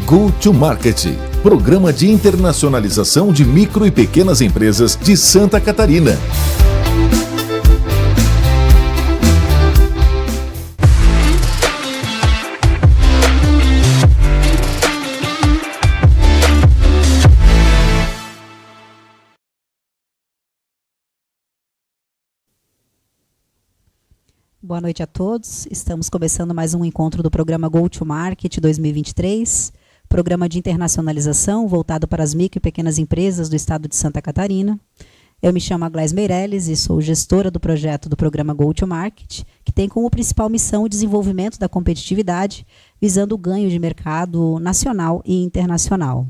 Go to Market, programa de internacionalização de micro e pequenas empresas de Santa Catarina. Boa noite a todos. Estamos começando mais um encontro do programa Go to Market 2023, programa de internacionalização voltado para as micro e pequenas empresas do estado de Santa Catarina. Eu me chamo Aglaes Meirelles e sou gestora do projeto do programa Go to Market, que tem como principal missão o desenvolvimento da competitividade, visando o ganho de mercado nacional e internacional.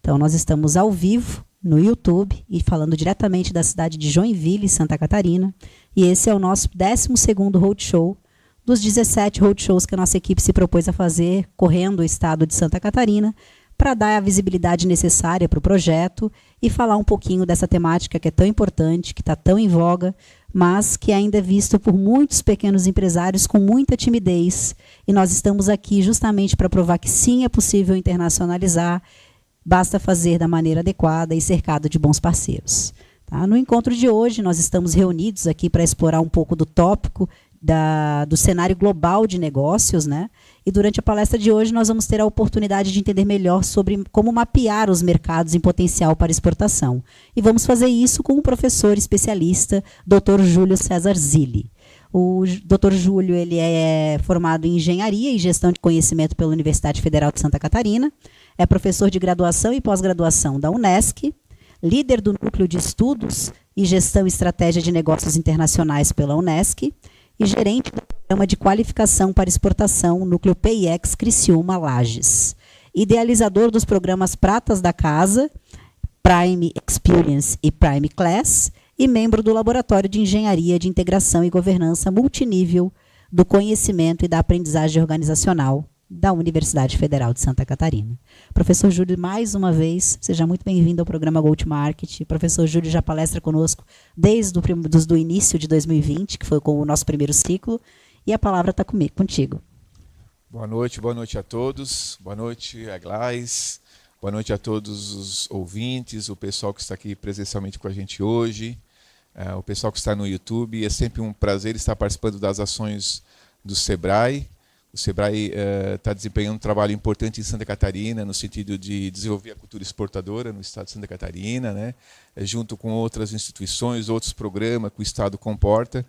Então, nós estamos ao vivo no YouTube e falando diretamente da cidade de Joinville, Santa Catarina. E esse é o nosso 12º roadshow dos 17 roadshows que a nossa equipe se propôs a fazer correndo o estado de Santa Catarina para dar a visibilidade necessária para o projeto e falar um pouquinho dessa temática que é tão importante, que está tão em voga, mas que ainda é visto por muitos pequenos empresários com muita timidez. E nós estamos aqui justamente para provar que sim, é possível internacionalizar, basta fazer da maneira adequada e cercado de bons parceiros. Tá? No encontro de hoje, nós estamos reunidos aqui para explorar um pouco do tópico do cenário global de negócios, né? E durante a palestra de hoje, nós vamos ter a oportunidade de entender melhor sobre como mapear os mercados em potencial para exportação. E vamos fazer isso com o professor especialista, Dr. Júlio César Zilli. O Dr. Júlio ele é formado em Engenharia e Gestão de Conhecimento pela Universidade Federal de Santa Catarina, é professor de graduação e pós-graduação da Unesc, líder do Núcleo de Estudos e Gestão e Estratégia de Negócios Internacionais pela Unesc e gerente do Programa de Qualificação para Exportação Núcleo PIEX Criciúma Lages. Idealizador dos programas Pratas da Casa, Prime Experience e Prime Class e membro do Laboratório de Engenharia de Integração e Governança Multinível do Conhecimento e da Aprendizagem Organizacional da Universidade Federal de Santa Catarina. Professor Júlio, mais uma vez, seja muito bem-vindo ao programa Go to Market. O professor Júlio já palestra conosco desde o início de 2020, que foi com o nosso primeiro ciclo, e a palavra está contigo. Boa noite a todos. Boa noite, Aglaes. Boa noite a todos os ouvintes, o pessoal que está aqui presencialmente com a gente hoje, o pessoal que está no YouTube. É sempre um prazer estar participando das ações do SEBRAE. O SEBRAE está desempenhando um trabalho importante em Santa Catarina, no sentido de desenvolver a cultura exportadora no estado de Santa Catarina, né? Junto com outras instituições, outros programas que o estado comporta.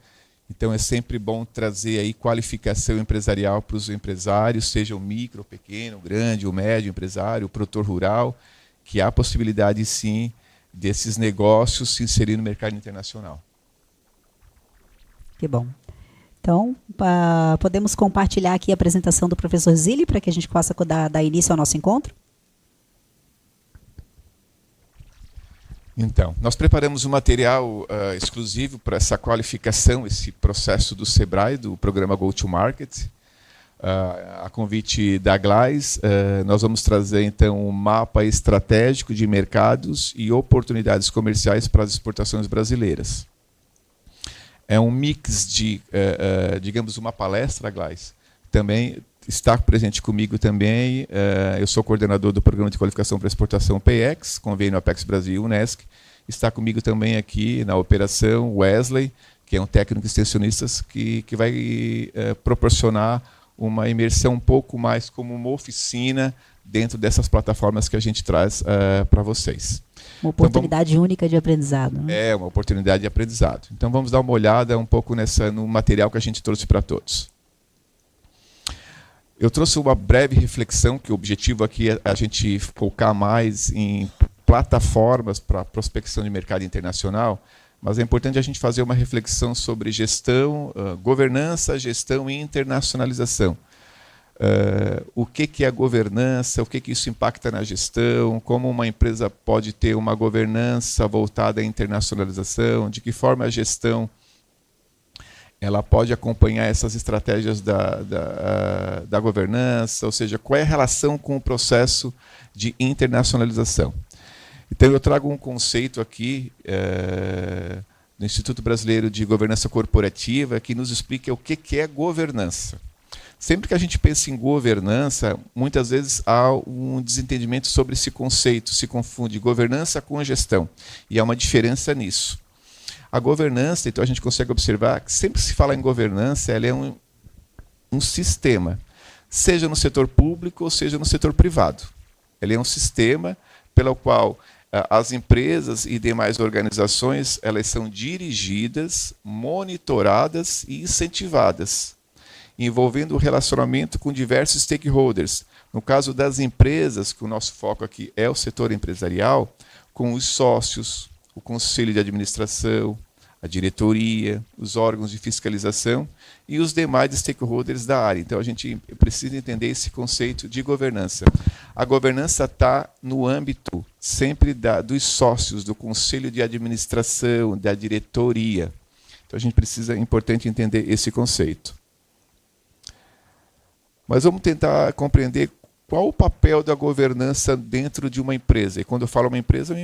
Então é sempre bom trazer aí qualificação empresarial para os empresários, seja o micro, o pequeno, o grande, o médio empresário, o produtor rural, que há possibilidade sim desses negócios se inserir no mercado internacional. Que bom. Então, podemos compartilhar aqui a apresentação do professor Zilli para que a gente possa dar início ao nosso encontro? Então, nós preparamos um material exclusivo para essa qualificação, esse processo do SEBRAE, do programa Go to Market. A convite da Aglaes, nós vamos trazer então um mapa estratégico de mercados e oportunidades comerciais para as exportações brasileiras. É um mix de, digamos, uma palestra, Aglaes. Também está presente comigo também, eu sou coordenador do Programa de Qualificação para Exportação PIEX, convênio Apex Brasil e Unesc. Está comigo também aqui na operação Wesley, que é um técnico extensionista que vai proporcionar uma imersão um pouco mais como uma oficina dentro dessas plataformas que a gente traz para vocês. Uma oportunidade única de aprendizado. Né? É, uma oportunidade de aprendizado. Então vamos dar uma olhada um pouco no material que a gente trouxe para todos. Eu trouxe uma breve reflexão, que o objetivo aqui é a gente focar mais em plataformas para prospecção de mercado internacional, mas é importante a gente fazer uma reflexão sobre gestão, governança, gestão e internacionalização. O que é a governança, o que isso impacta na gestão, como uma empresa pode ter uma governança voltada à internacionalização, de que forma a gestão ela pode acompanhar essas estratégias da governança, ou seja, qual é a relação com o processo de internacionalização. Então eu trago um conceito aqui do Instituto Brasileiro de Governança Corporativa que nos explica o que é governança. Sempre que a gente pensa em governança, muitas vezes há um desentendimento sobre esse conceito, se confunde governança com gestão, e há uma diferença nisso. A governança, então a gente consegue observar que sempre se fala em governança, ela é um sistema, seja no setor público ou seja no setor privado. Ela é um sistema pelo qual as empresas e demais organizações elas são dirigidas, monitoradas e incentivadas, envolvendo o relacionamento com diversos stakeholders. No caso das empresas, que o nosso foco aqui é o setor empresarial, com os sócios, o conselho de administração, a diretoria, os órgãos de fiscalização e os demais stakeholders da área. Então, a gente precisa entender esse conceito de governança. A governança está no âmbito sempre dos sócios, do conselho de administração, da diretoria. Então, é importante entender esse conceito. Mas vamos tentar compreender qual o papel da governança dentro de uma empresa. E quando eu falo uma empresa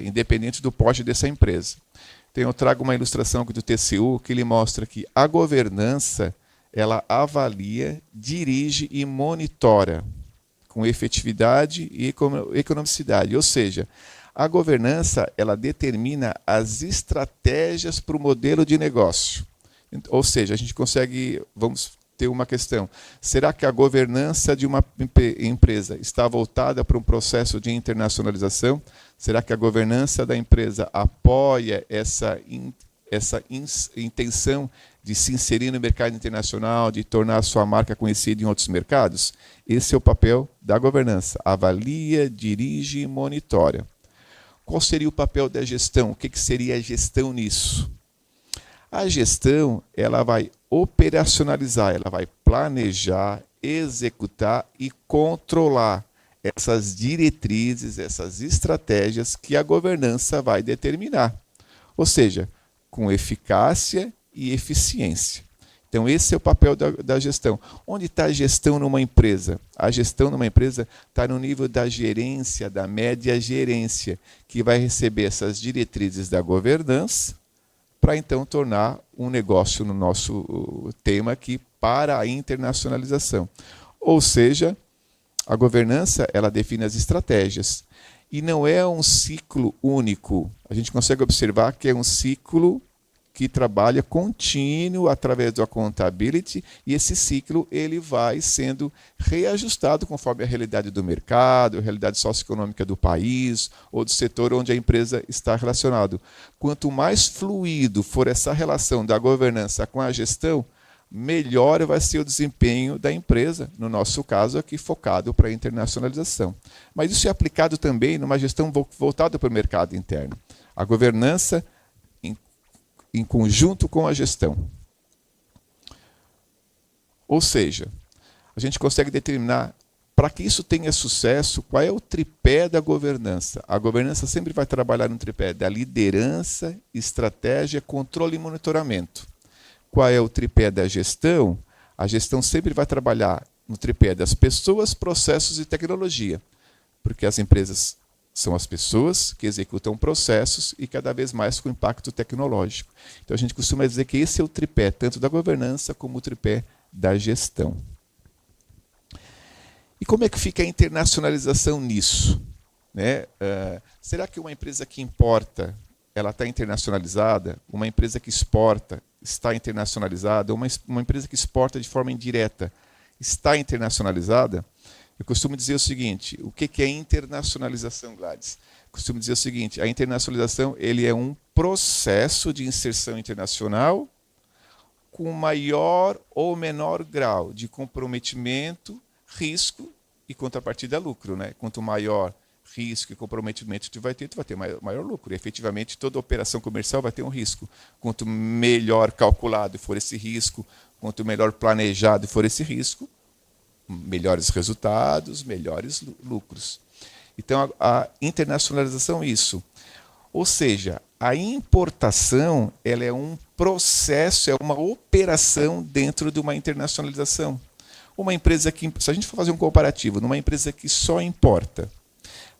independente do porte dessa empresa. Então, eu trago uma ilustração aqui do TCU que ele mostra que a governança ela avalia, dirige e monitora com efetividade e economicidade. Ou seja, a governança ela determina as estratégias para o modelo de negócio. Ou seja, a gente vamos ter uma questão. Será que a governança de uma empresa está voltada para um processo de internacionalização? Será que a governança da empresa apoia essa intenção de se inserir no mercado internacional, de tornar a sua marca conhecida em outros mercados? Esse é o papel da governança. Avalia, dirige e monitora. Qual seria o papel da gestão? O que seria a gestão nisso? A gestão ela vai operacionalizar, ela vai planejar, executar e controlar essas diretrizes, essas estratégias que a governança vai determinar. Ou seja, com eficácia e eficiência. Então, esse é o papel da gestão. Onde está a gestão numa empresa? A gestão numa empresa está no nível da gerência, da média gerência, que vai receber essas diretrizes da governança para, então, tornar um negócio no nosso tema aqui para a internacionalização. Ou seja, a governança ela define as estratégias. E não é um ciclo único. A gente consegue observar que é um ciclo que trabalha contínuo através do accountability, e esse ciclo ele vai sendo reajustado conforme a realidade do mercado, a realidade socioeconômica do país ou do setor onde a empresa está relacionado. Quanto mais fluido for essa relação da governança com a gestão, melhor vai ser o desempenho da empresa, no nosso caso aqui focado para a internacionalização. Mas isso é aplicado também numa gestão voltada para o mercado interno. A governança em conjunto com a gestão. Ou seja, a gente consegue determinar, para que isso tenha sucesso, qual é o tripé da governança. A governança sempre vai trabalhar no tripé da liderança, estratégia, controle e monitoramento. Qual é o tripé da gestão? A gestão sempre vai trabalhar no tripé das pessoas, processos e tecnologia, porque as empresas são as pessoas que executam processos e cada vez mais com impacto tecnológico. Então a gente costuma dizer que esse é o tripé, tanto da governança como o tripé da gestão. E como é que fica a internacionalização nisso? Né? Será que uma empresa que importa, ela está internacionalizada? Uma empresa que exporta está internacionalizada? Uma empresa que exporta de forma indireta está internacionalizada? Eu costumo dizer o seguinte, o que é internacionalização, Gladys? Eu costumo dizer o seguinte, a internacionalização ele é um processo de inserção internacional com maior ou menor grau de comprometimento, risco e contrapartida lucro. Né? Quanto maior risco e comprometimento tu vai ter maior lucro. E, efetivamente, toda operação comercial vai ter um risco. Quanto melhor calculado for esse risco, quanto melhor planejado for esse risco, melhores resultados, melhores lucros. Então, a internacionalização é isso. Ou seja, a importação ela é um processo, é uma operação dentro de uma internacionalização. Uma empresa que, se a gente for fazer um comparativo, numa empresa que só importa,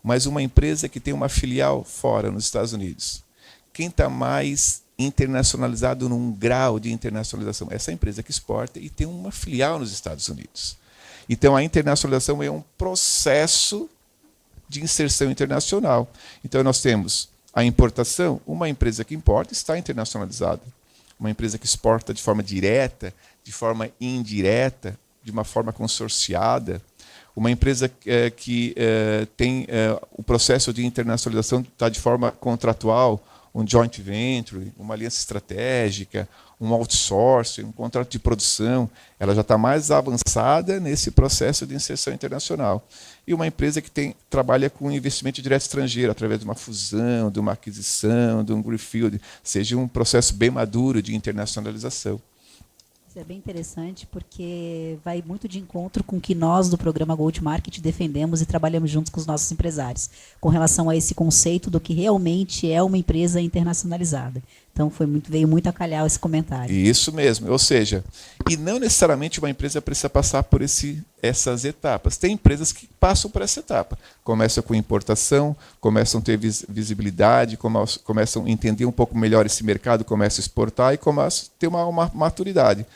mas uma empresa que tem uma filial fora, nos Estados Unidos, quem está mais internacionalizado num grau de internacionalização. Essa empresa que exporta e tem uma filial nos Estados Unidos. Então, a internacionalização é um processo de inserção internacional. Então, nós temos a importação, uma empresa que importa está internacionalizada. Uma empresa que exporta de forma direta, de forma indireta, de uma forma consorciada. Uma empresa que tem o processo de internacionalização está de forma contratual, um joint venture, uma aliança estratégica, um outsourcing, um contrato de produção, ela já está mais avançada nesse processo de inserção internacional. E uma empresa que trabalha com investimento direto estrangeiro, através de uma fusão, de uma aquisição, de um greenfield, seja um processo bem maduro de internacionalização. Isso é bem interessante, porque vai muito de encontro com o que nós, do programa Gold Market, defendemos e trabalhamos juntos com os nossos empresários, com relação a esse conceito do que realmente é uma empresa internacionalizada. Então, veio muito a calhar esse comentário. Isso mesmo, ou seja, e não necessariamente uma empresa precisa passar por essas etapas. Tem empresas que passam por essa etapa. Começam com importação, começam a ter visibilidade, começam a entender um pouco melhor esse mercado, começam a exportar e começam a ter uma maturidade.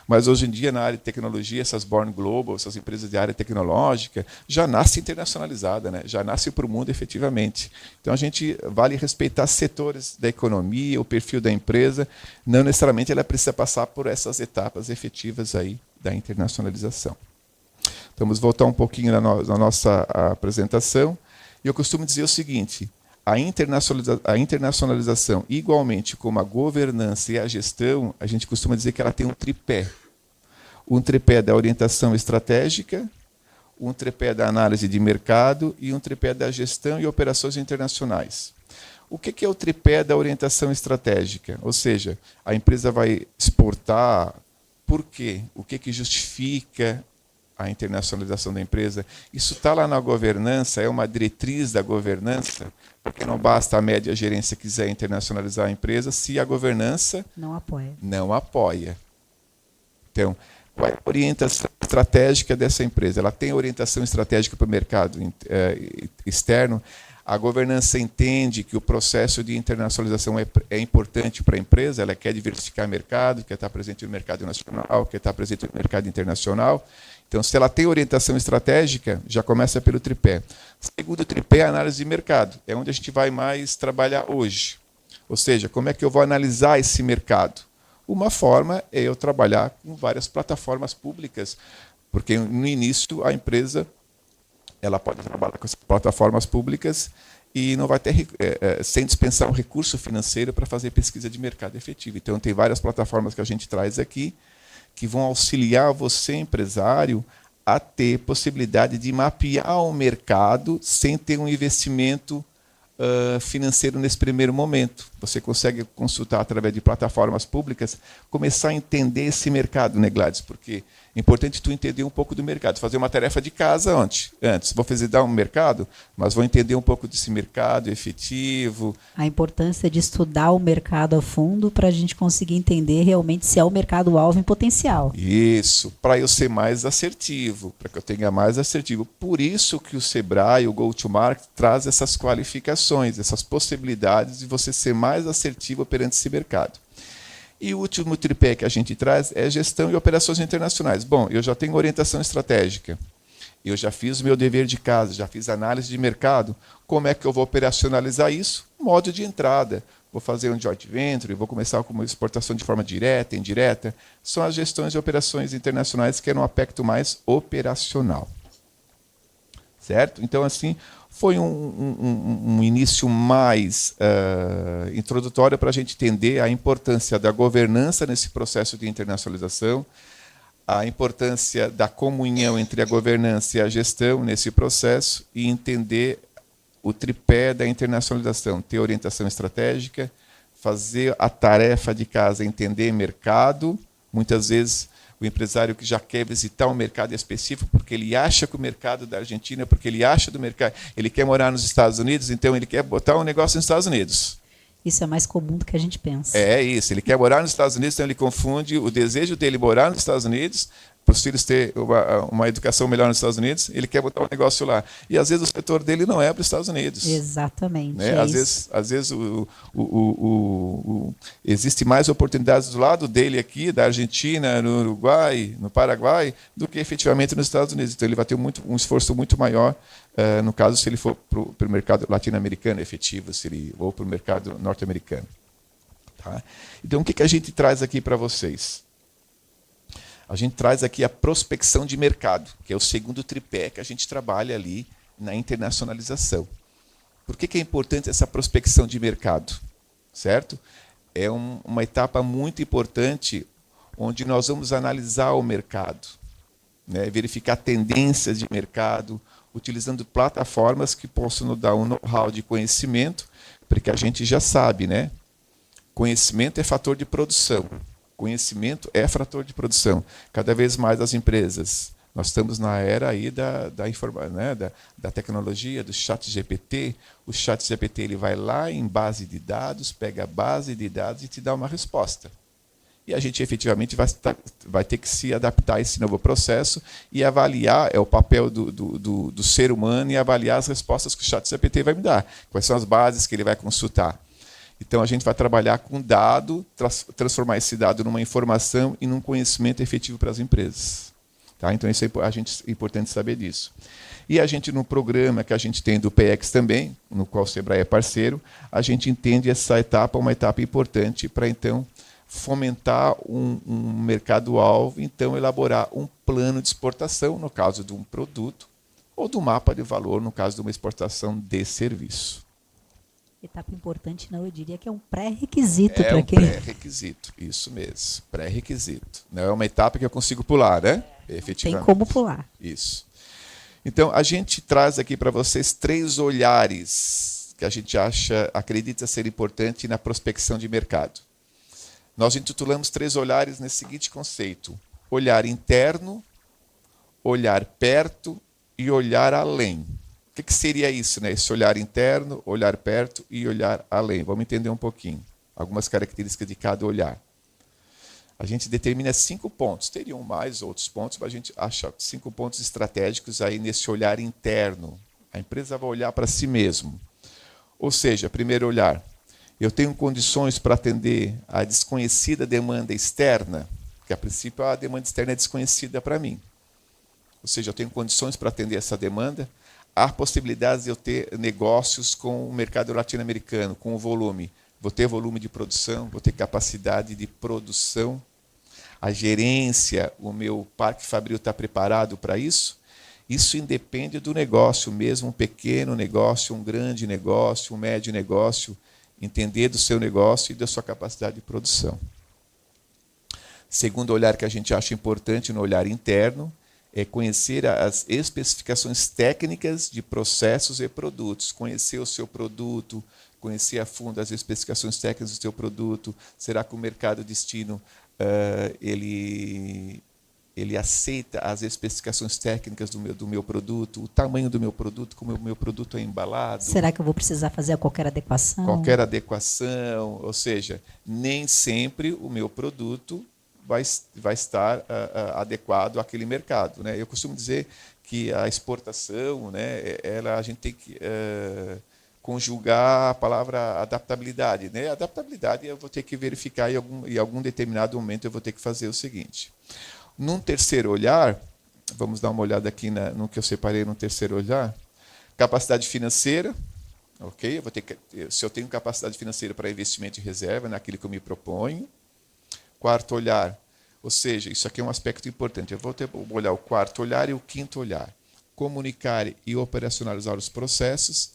Mas hoje em dia, na área de tecnologia, essas Born Global, essas empresas de área tecnológica, já nascem internacionalizadas, né? Já nascem para o mundo efetivamente. Então, a gente vale respeitar setores da economia, o perfil da empresa, não necessariamente ela precisa passar por essas etapas efetivas aí da internacionalização. Então, vamos voltar um pouquinho na nossa apresentação. E eu costumo dizer o seguinte: a internacionalização, igualmente como a governança e a gestão, a gente costuma dizer que ela tem um tripé. Um tripé da orientação estratégica, um tripé da análise de mercado e um tripé da gestão e operações internacionais. O que é o tripé da orientação estratégica? Ou seja, a empresa vai exportar, por quê? O que justifica a internacionalização da empresa? Isso está lá na governança, é uma diretriz da governança, porque não basta a média gerência quiser internacionalizar a empresa se a governança não apoia. Então, qual é a orientação estratégica dessa empresa? Ela tem orientação estratégica para o mercado externo. A governança entende que o processo de internacionalização é importante para a empresa, ela quer diversificar o mercado, quer estar presente no mercado nacional, quer estar presente no mercado internacional. Então, se ela tem orientação estratégica, já começa pelo tripé. Segundo tripé, a análise de mercado. É onde a gente vai mais trabalhar hoje. Ou seja, como é que eu vou analisar esse mercado? Uma forma é eu trabalhar com várias plataformas públicas, porque no início a empresa ela pode trabalhar com essas plataformas públicas e não vai ter, sem dispensar um recurso financeiro para fazer pesquisa de mercado efetiva. Então, tem várias plataformas que a gente traz aqui, que vão auxiliar você, empresário, a ter possibilidade de mapear o mercado sem ter um investimento financeiro nesse primeiro momento. Você consegue consultar através de plataformas públicas, começar a entender esse mercado, né, Gladys? Porque é importante tu entender um pouco do mercado. Fazer uma tarefa de casa antes. Vou visitar um mercado, mas vou entender um pouco desse mercado efetivo. A importância de estudar o mercado a fundo para a gente conseguir entender realmente se é o mercado-alvo em potencial. Isso, para eu ser mais assertivo, para que eu tenha mais assertivo. Por isso que o Sebrae, o Go-to-Market, traz essas qualificações, essas possibilidades de você ser mais assertivo perante esse mercado. E o último tripé que a gente traz é gestão e operações internacionais. Bom, eu já tenho orientação estratégica, eu já fiz o meu dever de casa, já fiz análise de mercado. Como é que eu vou operacionalizar isso? Modo de entrada. Vou fazer um joint venture, vou começar com uma exportação de forma direta, indireta. São as gestões e operações internacionais que é um aspecto mais operacional. Certo? Então, assim, foi um início mais introdutório para a gente entender a importância da governança nesse processo de internacionalização, a importância da comunhão entre a governança e a gestão nesse processo e entender o tripé da internacionalização, ter orientação estratégica, fazer a tarefa de casa, entender mercado. Muitas vezes o empresário que já quer visitar um mercado específico porque ele acha que o mercado da Argentina, porque ele acha do mercado, ele quer morar nos Estados Unidos, então ele quer botar um negócio nos Estados Unidos. Isso é mais comum do que a gente pensa. É isso, ele quer morar nos Estados Unidos, então ele confunde o desejo dele morar nos Estados Unidos para os filhos terem uma educação melhor nos Estados Unidos, ele quer botar um negócio lá. E às vezes o setor dele não é para os Estados Unidos. Exatamente. Né? Às vezes existe mais oportunidades do lado dele aqui, da Argentina, no Uruguai, no Paraguai, do que efetivamente nos Estados Unidos. Então ele vai ter um esforço muito maior, no caso, se ele for para o mercado latino-americano efetivo, ou para o mercado norte-americano. Tá? Então o que a gente traz aqui para vocês? A gente traz aqui a prospecção de mercado, que é o segundo tripé que a gente trabalha ali na internacionalização. Por que é importante essa prospecção de mercado? Certo? É uma etapa muito importante onde nós vamos analisar o mercado, né? Verificar tendências de mercado, utilizando plataformas que possam nos dar um know-how de conhecimento, porque a gente já sabe, né? Conhecimento é fator de produção. Conhecimento é fator de produção. Cada vez mais as empresas. Nós estamos na era aí da tecnologia, do chat GPT. O chat GPT ele vai lá em base de dados, pega a base de dados e te dá uma resposta. E a gente efetivamente vai ter que se adaptar a esse novo processo e avaliar, é o papel do ser humano, e avaliar as respostas que o chat GPT vai me dar. Quais são as bases que ele vai consultar. Então, a gente vai trabalhar com dado, transformar esse dado numa informação e num conhecimento efetivo para as empresas. Tá? Então, isso é importante saber disso. E a gente, no programa que a gente tem do PX também, no qual o Sebrae é parceiro, a gente entende essa etapa uma etapa importante para, então, fomentar um mercado-alvo, então, elaborar um plano de exportação, no caso de um produto, ou do mapa de valor, no caso de uma exportação de serviço. Etapa importante, não, eu diria que é um pré-requisito para quem... É um pré-requisito, isso mesmo, pré-requisito. Não é uma etapa que eu consigo pular, né? Efetivamente. Tem como pular. Isso. Então, a gente traz aqui para vocês 3 olhares que a gente acredita ser importante na prospecção de mercado. Nós intitulamos 3 olhares nesse seguinte conceito: olhar interno, olhar perto e olhar além. O que seria isso, né? Esse olhar interno, olhar perto e olhar além. Vamos entender um pouquinho. Algumas características de cada olhar. A gente determina 5 pontos. Teriam mais outros pontos, mas a gente acha 5 pontos estratégicos aí nesse olhar interno. A empresa vai olhar para si mesmo. Ou seja, primeiro olhar, eu tenho condições para atender a desconhecida demanda externa, que a princípio a demanda externa é desconhecida para mim. Ou seja, eu tenho condições para atender essa demanda. Há possibilidades de eu ter negócios com o mercado latino-americano, com o volume. Vou ter volume de produção, vou ter capacidade de produção. A gerência, o meu parque fabril está preparado para isso? Isso independe do negócio, mesmo um pequeno negócio, um grande negócio, um médio negócio, entender do seu negócio e da sua capacidade de produção. Segundo olhar que a gente acha importante no olhar interno, é conhecer as especificações técnicas de processos e produtos, conhecer o seu produto, conhecer a fundo as especificações técnicas do seu produto. Será que o mercado destino ele aceita as especificações técnicas do meu produto, o tamanho do meu produto, como o meu produto é embalado? Será que eu vou precisar fazer qualquer adequação? Qualquer adequação, ou seja, nem sempre o meu produto vai estar adequado àquele mercado, né? Eu costumo dizer que a exportação, né, a gente tem que conjugar a palavra adaptabilidade, né? Adaptabilidade eu vou ter que verificar em algum determinado momento eu vou ter que fazer o seguinte. Num terceiro olhar, vamos dar uma olhada aqui no que eu separei no terceiro olhar, capacidade financeira, ok? Se eu tenho capacidade financeira para investimento e reserva naquilo que eu me proponho. Quarto olhar, ou seja, isso aqui é um aspecto importante. Eu vou olhar o quarto olhar e o quinto olhar. Comunicar e operacionalizar os processos.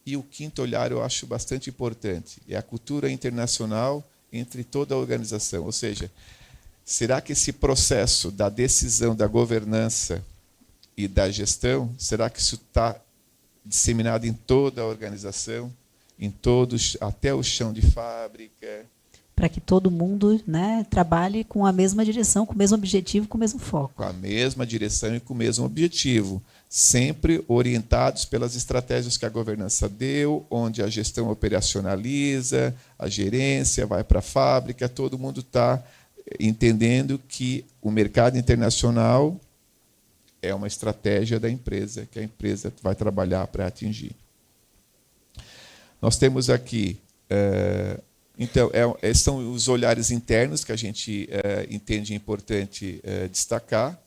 E o quinto olhar eu acho bastante importante. É a cultura internacional entre toda a organização. Ou seja, será que esse processo da decisão, da governança e da gestão, será que isso está disseminado em toda a organização, até o chão de fábrica? Para que todo mundo, né, trabalhe com a mesma direção, com o mesmo objetivo, com o mesmo foco. Com a mesma direção e com o mesmo objetivo. Sempre orientados pelas estratégias que a governança deu, onde a gestão operacionaliza, a gerência vai para a fábrica, todo mundo está entendendo que o mercado internacional é uma estratégia da empresa, que a empresa vai trabalhar para atingir. Nós temos aqui, então, são os olhares internos que a gente entende importante destacar,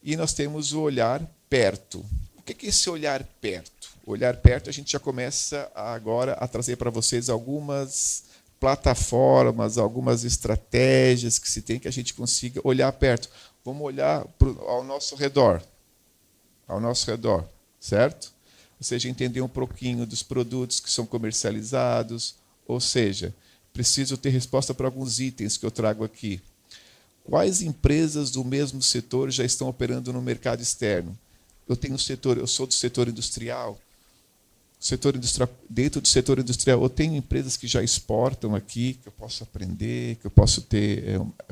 e nós temos o olhar perto. O que é esse olhar perto? O olhar perto, a gente já começa agora a trazer para vocês algumas plataformas, algumas estratégias que se tem que a gente consiga olhar perto. Vamos olhar ao nosso redor, certo? Ou seja, entender um pouquinho dos produtos que são comercializados, ou seja, preciso ter resposta para alguns itens que eu trago aqui. Quais empresas do mesmo setor já estão operando no mercado externo? Eu sou do setor industrial. Dentro do setor industrial, eu tenho empresas que já exportam aqui, que eu posso aprender, que eu posso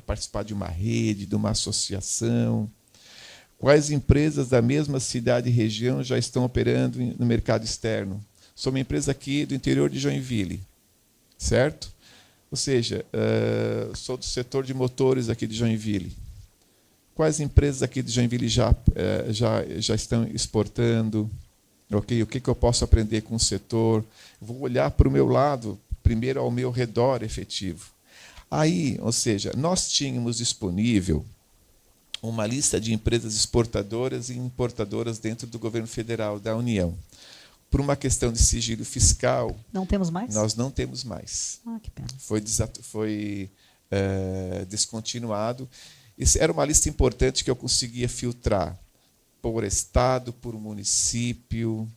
participar de uma rede, de uma associação. Quais empresas da mesma cidade e região já estão operando no mercado externo? Sou uma empresa aqui do interior de Joinville, certo? Ou seja, sou do setor de motores aqui de Joinville. Quais empresas aqui de Joinville já estão exportando? Okay, o que eu posso aprender com o setor? Vou olhar para o meu lado, primeiro ao meu redor efetivo. Aí, ou seja, nós tínhamos disponível uma lista de empresas exportadoras e importadoras dentro do governo federal da União. Por uma questão de sigilo fiscal... Não temos mais? Nós não temos mais. Que pena. Foi descontinuado. Era uma lista importante que eu conseguia filtrar por estado, por município.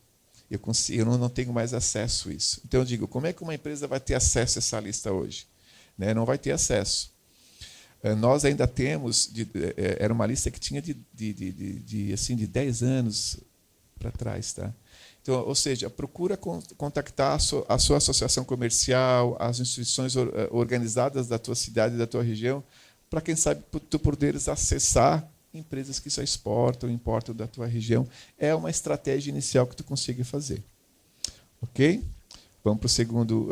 Eu não tenho mais acesso a isso. Então, eu digo, como é que uma empresa vai ter acesso a essa lista hoje? Não vai ter acesso. Nós ainda temos... Era uma lista que tinha de 10 anos para trás. Tá? Então, ou seja, procura contactar a sua associação comercial, as instituições organizadas da tua cidade e da tua região, para, quem sabe, tu poderes acessar empresas que só exportam, importam da tua região. É uma estratégia inicial que tu consiga fazer. Ok? Vamos para o segundo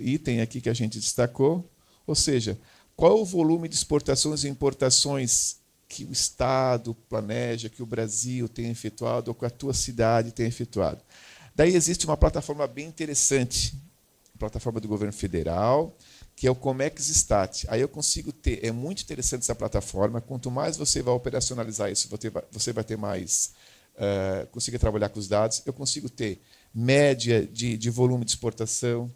item aqui que a gente destacou. Ou seja, qual é o volume de exportações e importações que o Estado planeja, que o Brasil tem efetuado, ou que a tua cidade tem efetuado? Daí existe uma plataforma bem interessante, a plataforma do governo federal, que é o Comex Stat. Aí eu consigo ter, é muito interessante essa plataforma, quanto mais você vai operacionalizar isso, você vai ter mais, consiga trabalhar com os dados, eu consigo ter média de volume de exportação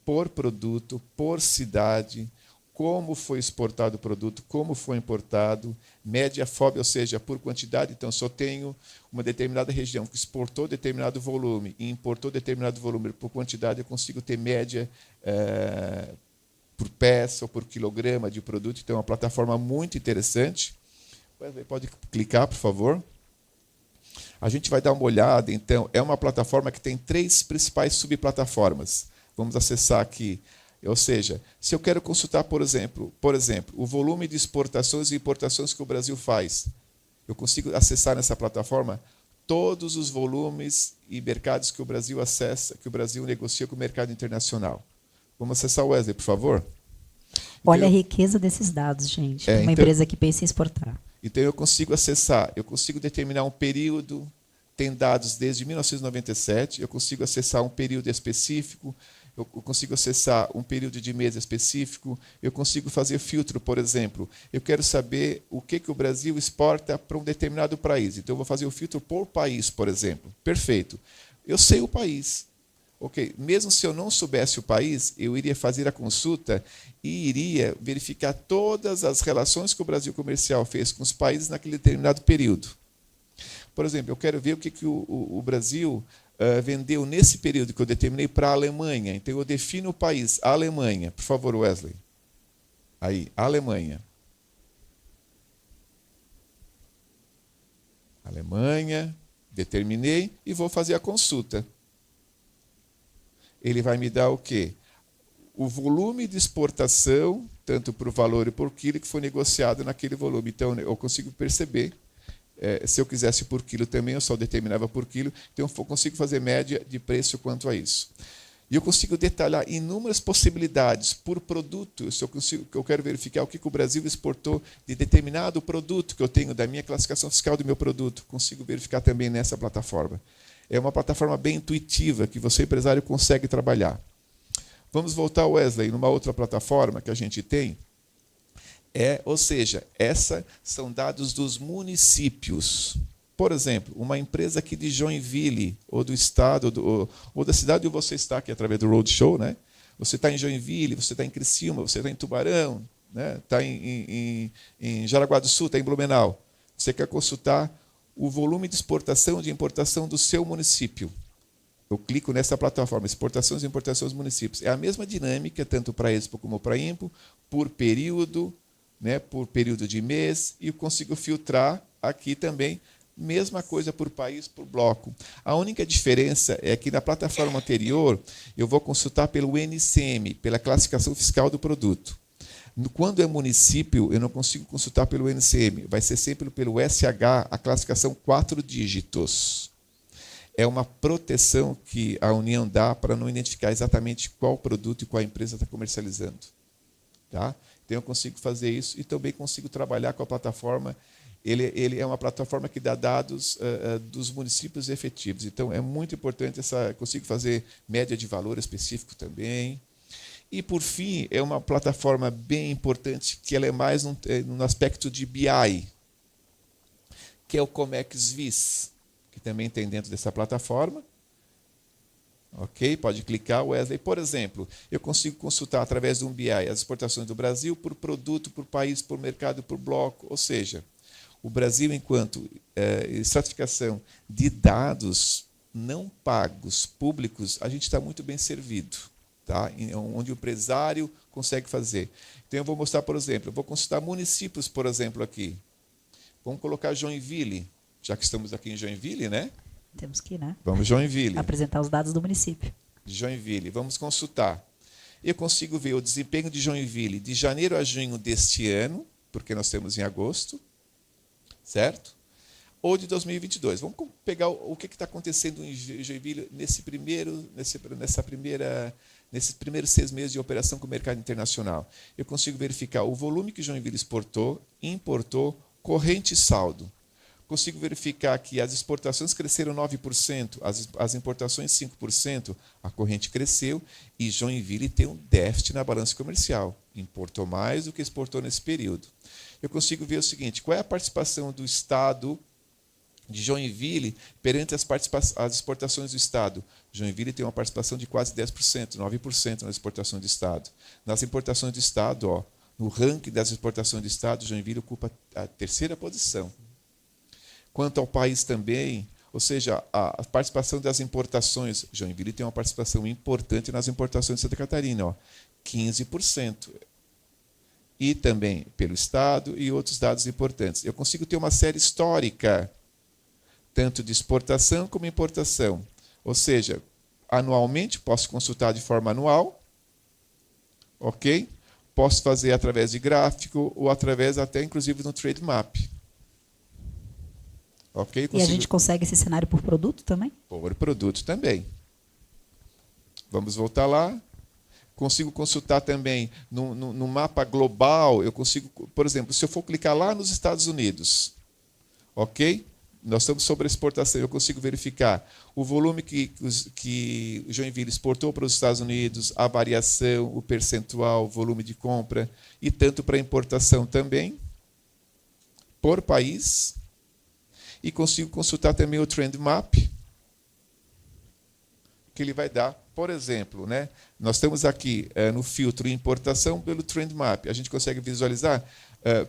por produto, por cidade, como foi exportado o produto, como foi importado, média FOB, ou seja, por quantidade. Então, se eu tenho uma determinada região que exportou determinado volume e importou determinado volume por quantidade, eu consigo ter média por peça ou por quilograma de produto. Então, é uma plataforma muito interessante. Pode clicar, por favor. A gente vai dar uma olhada. Então, é uma plataforma que tem 3 principais subplataformas. Vamos acessar aqui. Ou seja, se eu quero consultar, por exemplo, o volume de exportações e importações que o Brasil faz, eu consigo acessar nessa plataforma todos os volumes e mercados que o Brasil acessa, que o Brasil negocia com o mercado internacional. Vamos acessar o Wesley, por favor? Olha a riqueza desses dados, gente. Uma empresa que pensa em exportar. Então, eu consigo acessar, eu consigo determinar um período, tem dados desde 1997, eu consigo acessar um período específico, eu consigo acessar um período de mês específico, eu consigo fazer filtro, por exemplo. Eu quero saber o que o Brasil exporta para um determinado país. Então, eu vou fazer o filtro por país, por exemplo. Perfeito. Eu sei o país. Ok. Mesmo se eu não soubesse o país, eu iria fazer a consulta e iria verificar todas as relações que o Brasil comercial fez com os países naquele determinado período. Por exemplo, eu quero ver o que o Brasil vendeu nesse período que eu determinei para a Alemanha. Então, eu defino o país, a Alemanha. Por favor, Wesley. Aí, Alemanha. Alemanha, determinei e vou fazer a consulta. Ele vai me dar o quê? O volume de exportação, tanto por valor e por quilo, que foi negociado naquele volume. Então, eu consigo perceber. Se eu quisesse por quilo também, eu só determinava por quilo. Então, eu consigo fazer média de preço quanto a isso. E eu consigo detalhar inúmeras possibilidades por produto. Se eu quero verificar o que o Brasil exportou de determinado produto que eu tenho da minha classificação fiscal do meu produto, consigo verificar também nessa plataforma. É uma plataforma bem intuitiva que você, empresário, consegue trabalhar. Vamos voltar, Wesley, numa outra plataforma que a gente tem. Ou seja, essas são dados dos municípios. Por exemplo, uma empresa aqui de Joinville, ou do estado, ou da cidade onde você está, aqui através do Roadshow, né? Você está em Joinville, você está em Criciúma, você está em Tubarão, né? Está em Jaraguá do Sul, está em Blumenau. Você quer consultar o volume de exportação e de importação do seu município. Eu clico nessa plataforma, exportações e importações dos municípios. É a mesma dinâmica, tanto para Expo como para Impo, por período, né? Por período de mês, e eu consigo filtrar aqui também. Mesma coisa por país, por bloco. A única diferença é que na plataforma anterior eu vou consultar pelo NCM, pela classificação fiscal do produto. Quando é município, eu não consigo consultar pelo NCM. Vai ser sempre pelo SH, a classificação 4 dígitos. É uma proteção que a União dá para não identificar exatamente qual produto e qual empresa está comercializando. Tá? Então eu consigo fazer isso e também consigo trabalhar com a plataforma. Ele é uma plataforma que dá dados dos municípios efetivos. Então, é muito importante consigo fazer média de valor específico também. E, por fim, é uma plataforma bem importante, que ela é mais no aspecto de BI, que é o Comex Vis, que também tem dentro dessa plataforma. Ok? Pode clicar, Wesley. Por exemplo, eu consigo consultar através de um BI as exportações do Brasil por produto, por país, por mercado, por bloco. Ou seja, o Brasil, enquanto estratificação de dados não pagos, públicos, a gente está muito bem servido, tá? Onde o empresário consegue fazer. Então, eu vou mostrar, por exemplo, eu vou consultar municípios, por exemplo, aqui. Vamos colocar Joinville, já que estamos aqui em Joinville, né? Temos que ir, né? Vamos, Joinville. Apresentar os dados do município. Joinville, vamos consultar. Eu consigo ver o desempenho de Joinville de janeiro a junho deste ano, porque nós temos em agosto, certo? Ou de 2022. Vamos pegar o que está acontecendo em Joinville nesses primeiros 6 meses de operação com o mercado internacional. Eu consigo verificar o volume que Joinville exportou, importou, corrente e saldo. Consigo verificar que as exportações cresceram 9%, as importações 5%, a corrente cresceu e Joinville tem um déficit na balança comercial. Importou mais do que exportou nesse período. Eu consigo ver o seguinte, qual é a participação do Estado de Joinville perante as exportações do Estado. Joinville tem uma participação de quase 10%, 9% nas exportações do Estado. Nas importações do Estado, no ranking das exportações do Estado, Joinville ocupa a 3ª posição. Quanto ao país também, ou seja, a participação das importações, Joinville tem uma participação importante nas importações de Santa Catarina, 15%. E também pelo Estado e outros dados importantes. Eu consigo ter uma série histórica, tanto de exportação como importação. Ou seja, anualmente, posso consultar de forma anual, ok? Posso fazer através de gráfico ou através até, inclusive, no Trade Map. Okay? E a gente consegue esse cenário por produto também? Por produto também. Vamos voltar lá. Consigo consultar também no mapa global. Eu consigo, por exemplo, se eu for clicar lá nos Estados Unidos, ok? Nós estamos sobre exportação. Eu consigo verificar o volume que o Joinville exportou para os Estados Unidos, a variação, o percentual, o volume de compra, e tanto para importação também, por país. E consigo consultar também o Trend Map, que ele vai dar, por exemplo, né? Nós estamos aqui no filtro importação pelo Trend Map. A gente consegue visualizar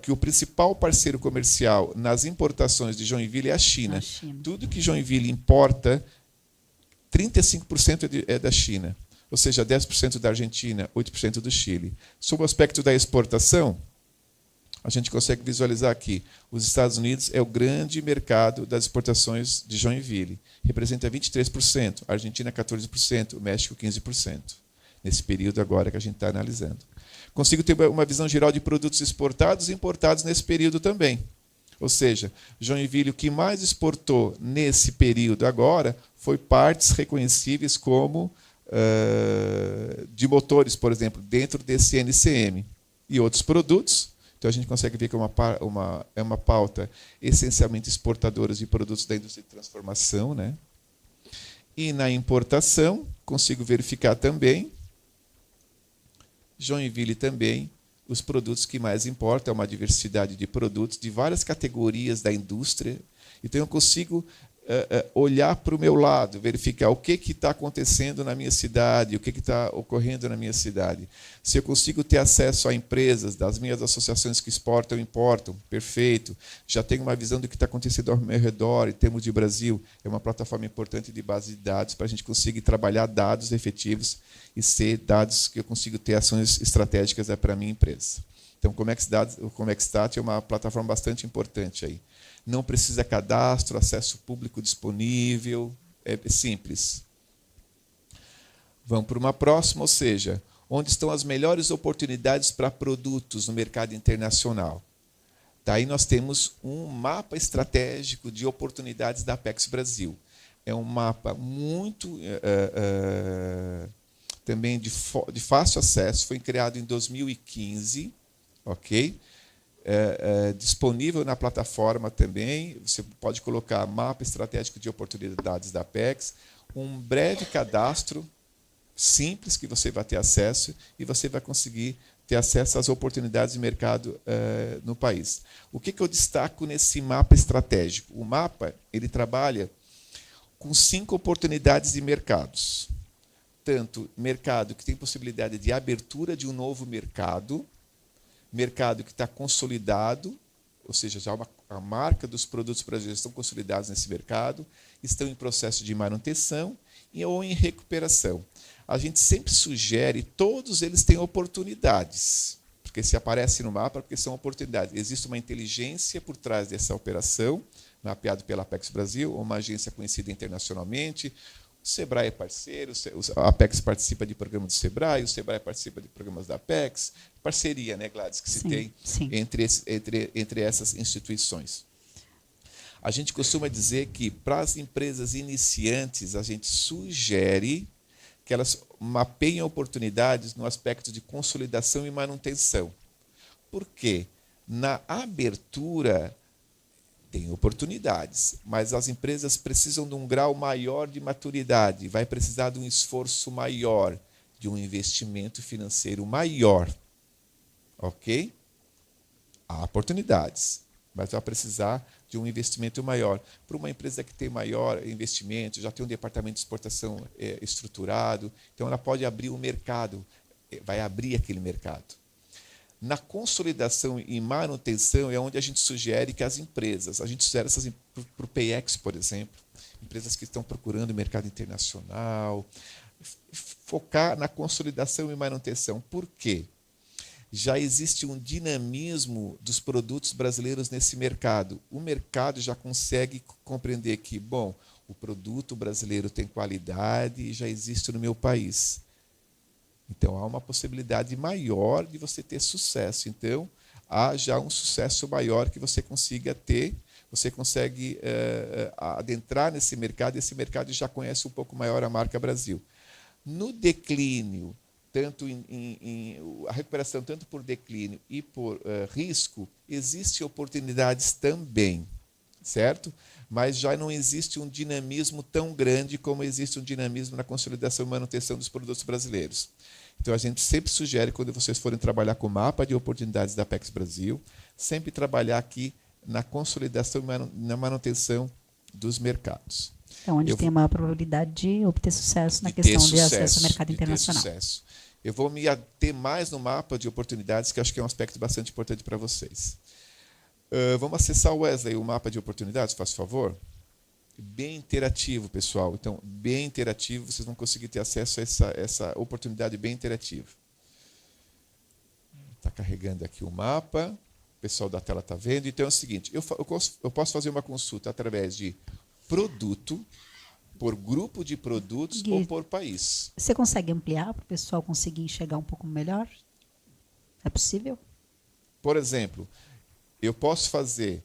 que o principal parceiro comercial nas importações de Joinville é a China. Tudo que Joinville importa, 35% é da China. Ou seja, 10% da Argentina, 8% do Chile. Sob o aspecto da exportação, a gente consegue visualizar aqui, os Estados Unidos é o grande mercado das exportações de Joinville. Representa 23%, a Argentina 14%, o México 15%. Nesse período agora que a gente está analisando. Consigo ter uma visão geral de produtos exportados e importados nesse período também. Ou seja, Joinville, o que mais exportou nesse período agora foi partes reconhecíveis como de motores, por exemplo, dentro desse NCM e outros produtos. Então, a gente consegue ver que é uma pauta essencialmente exportadora de produtos da indústria de transformação, né? E na importação, consigo verificar também, Joinville também, os produtos que mais importam, é uma diversidade de produtos de várias categorias da indústria. Então, eu consigo olhar para o meu lado, verificar o que está acontecendo na minha cidade, o que está ocorrendo na minha cidade. Se eu consigo ter acesso a empresas, das minhas associações que exportam e importam, perfeito. Já tenho uma visão do que está acontecendo ao meu redor, em termos de Brasil. É uma plataforma importante de base de dados para a gente conseguir trabalhar dados efetivos e ser dados que eu consigo ter ações estratégicas para a minha empresa. Então, o Comexstat é uma plataforma bastante importante aí. Não precisa cadastro, acesso público disponível, é simples. Vamos para uma próxima, ou seja, onde estão as melhores oportunidades para produtos no mercado internacional. Daí nós temos um mapa estratégico de oportunidades da Apex Brasil. É um mapa muito também de fácil acesso, foi criado em 2015, ok? Disponível na plataforma também. Você pode colocar mapa estratégico de oportunidades da Apex, um breve cadastro simples que você vai ter acesso e você vai conseguir ter acesso às oportunidades de mercado no país. O que eu destaco nesse mapa estratégico? O mapa ele trabalha com 5 oportunidades de mercados. Tanto mercado que tem possibilidade de abertura de um novo mercado que está consolidado, ou seja, já a marca dos produtos brasileiros estão consolidados nesse mercado, estão em processo de manutenção ou em recuperação. A gente sempre sugere, todos eles têm oportunidades, porque se aparece no mapa, porque são oportunidades. Existe uma inteligência por trás dessa operação, mapeado pela Apex Brasil, uma agência conhecida internacionalmente. O Sebrae é parceiro, a Apex participa de programas do Sebrae, o Sebrae participa de programas da Apex. Parceria, né, Gladys, que se tem entre essas instituições. A gente costuma dizer que, para as empresas iniciantes, a gente sugere que elas mapeiem oportunidades no aspecto de consolidação e manutenção. Por quê? Na abertura tem oportunidades, mas as empresas precisam de um grau maior de maturidade, vai precisar de um esforço maior, de um investimento financeiro maior. Ok? Há oportunidades, mas vai precisar de um investimento maior. Para uma empresa que tem maior investimento, já tem um departamento de exportação estruturado, então ela pode abrir o mercado, vai abrir aquele mercado. Na consolidação e manutenção é onde a gente sugere que as empresas, a gente sugere essas para o PayEx, por exemplo, empresas que estão procurando mercado internacional, focar na consolidação e manutenção. Por quê? Já existe um dinamismo dos produtos brasileiros nesse mercado. O mercado já consegue compreender que, bom, o produto brasileiro tem qualidade e já existe no meu país. Então, há uma possibilidade maior de você ter sucesso. Então, há já um sucesso maior que você consiga ter, você consegue adentrar nesse mercado, e esse mercado já conhece um pouco maior a marca Brasil. No declínio, tanto a recuperação tanto por declínio e por risco, existem oportunidades também, certo? Mas já não existe um dinamismo tão grande como existe um dinamismo na consolidação e manutenção dos produtos brasileiros. Então, a gente sempre sugere, quando vocês forem trabalhar com o mapa de oportunidades da Apex Brasil, sempre trabalhar aqui na consolidação e na manutenção dos mercados. É onde tem a maior probabilidade de obter sucesso na questão de acesso ao mercado internacional. Eu vou me ater mais no mapa de oportunidades, que acho que é um aspecto bastante importante para vocês. Vamos acessar, Wesley, o mapa de oportunidades, faz favor? Bem interativo, pessoal. Então, bem interativo, vocês vão conseguir ter acesso a essa oportunidade bem interativa. Está carregando aqui o mapa, o pessoal da tela está vendo. Então, é o seguinte, eu posso fazer uma consulta através de produto, por grupo de produtos ou por país. Você consegue ampliar para o pessoal conseguir enxergar um pouco melhor? É possível? Por exemplo, eu posso fazer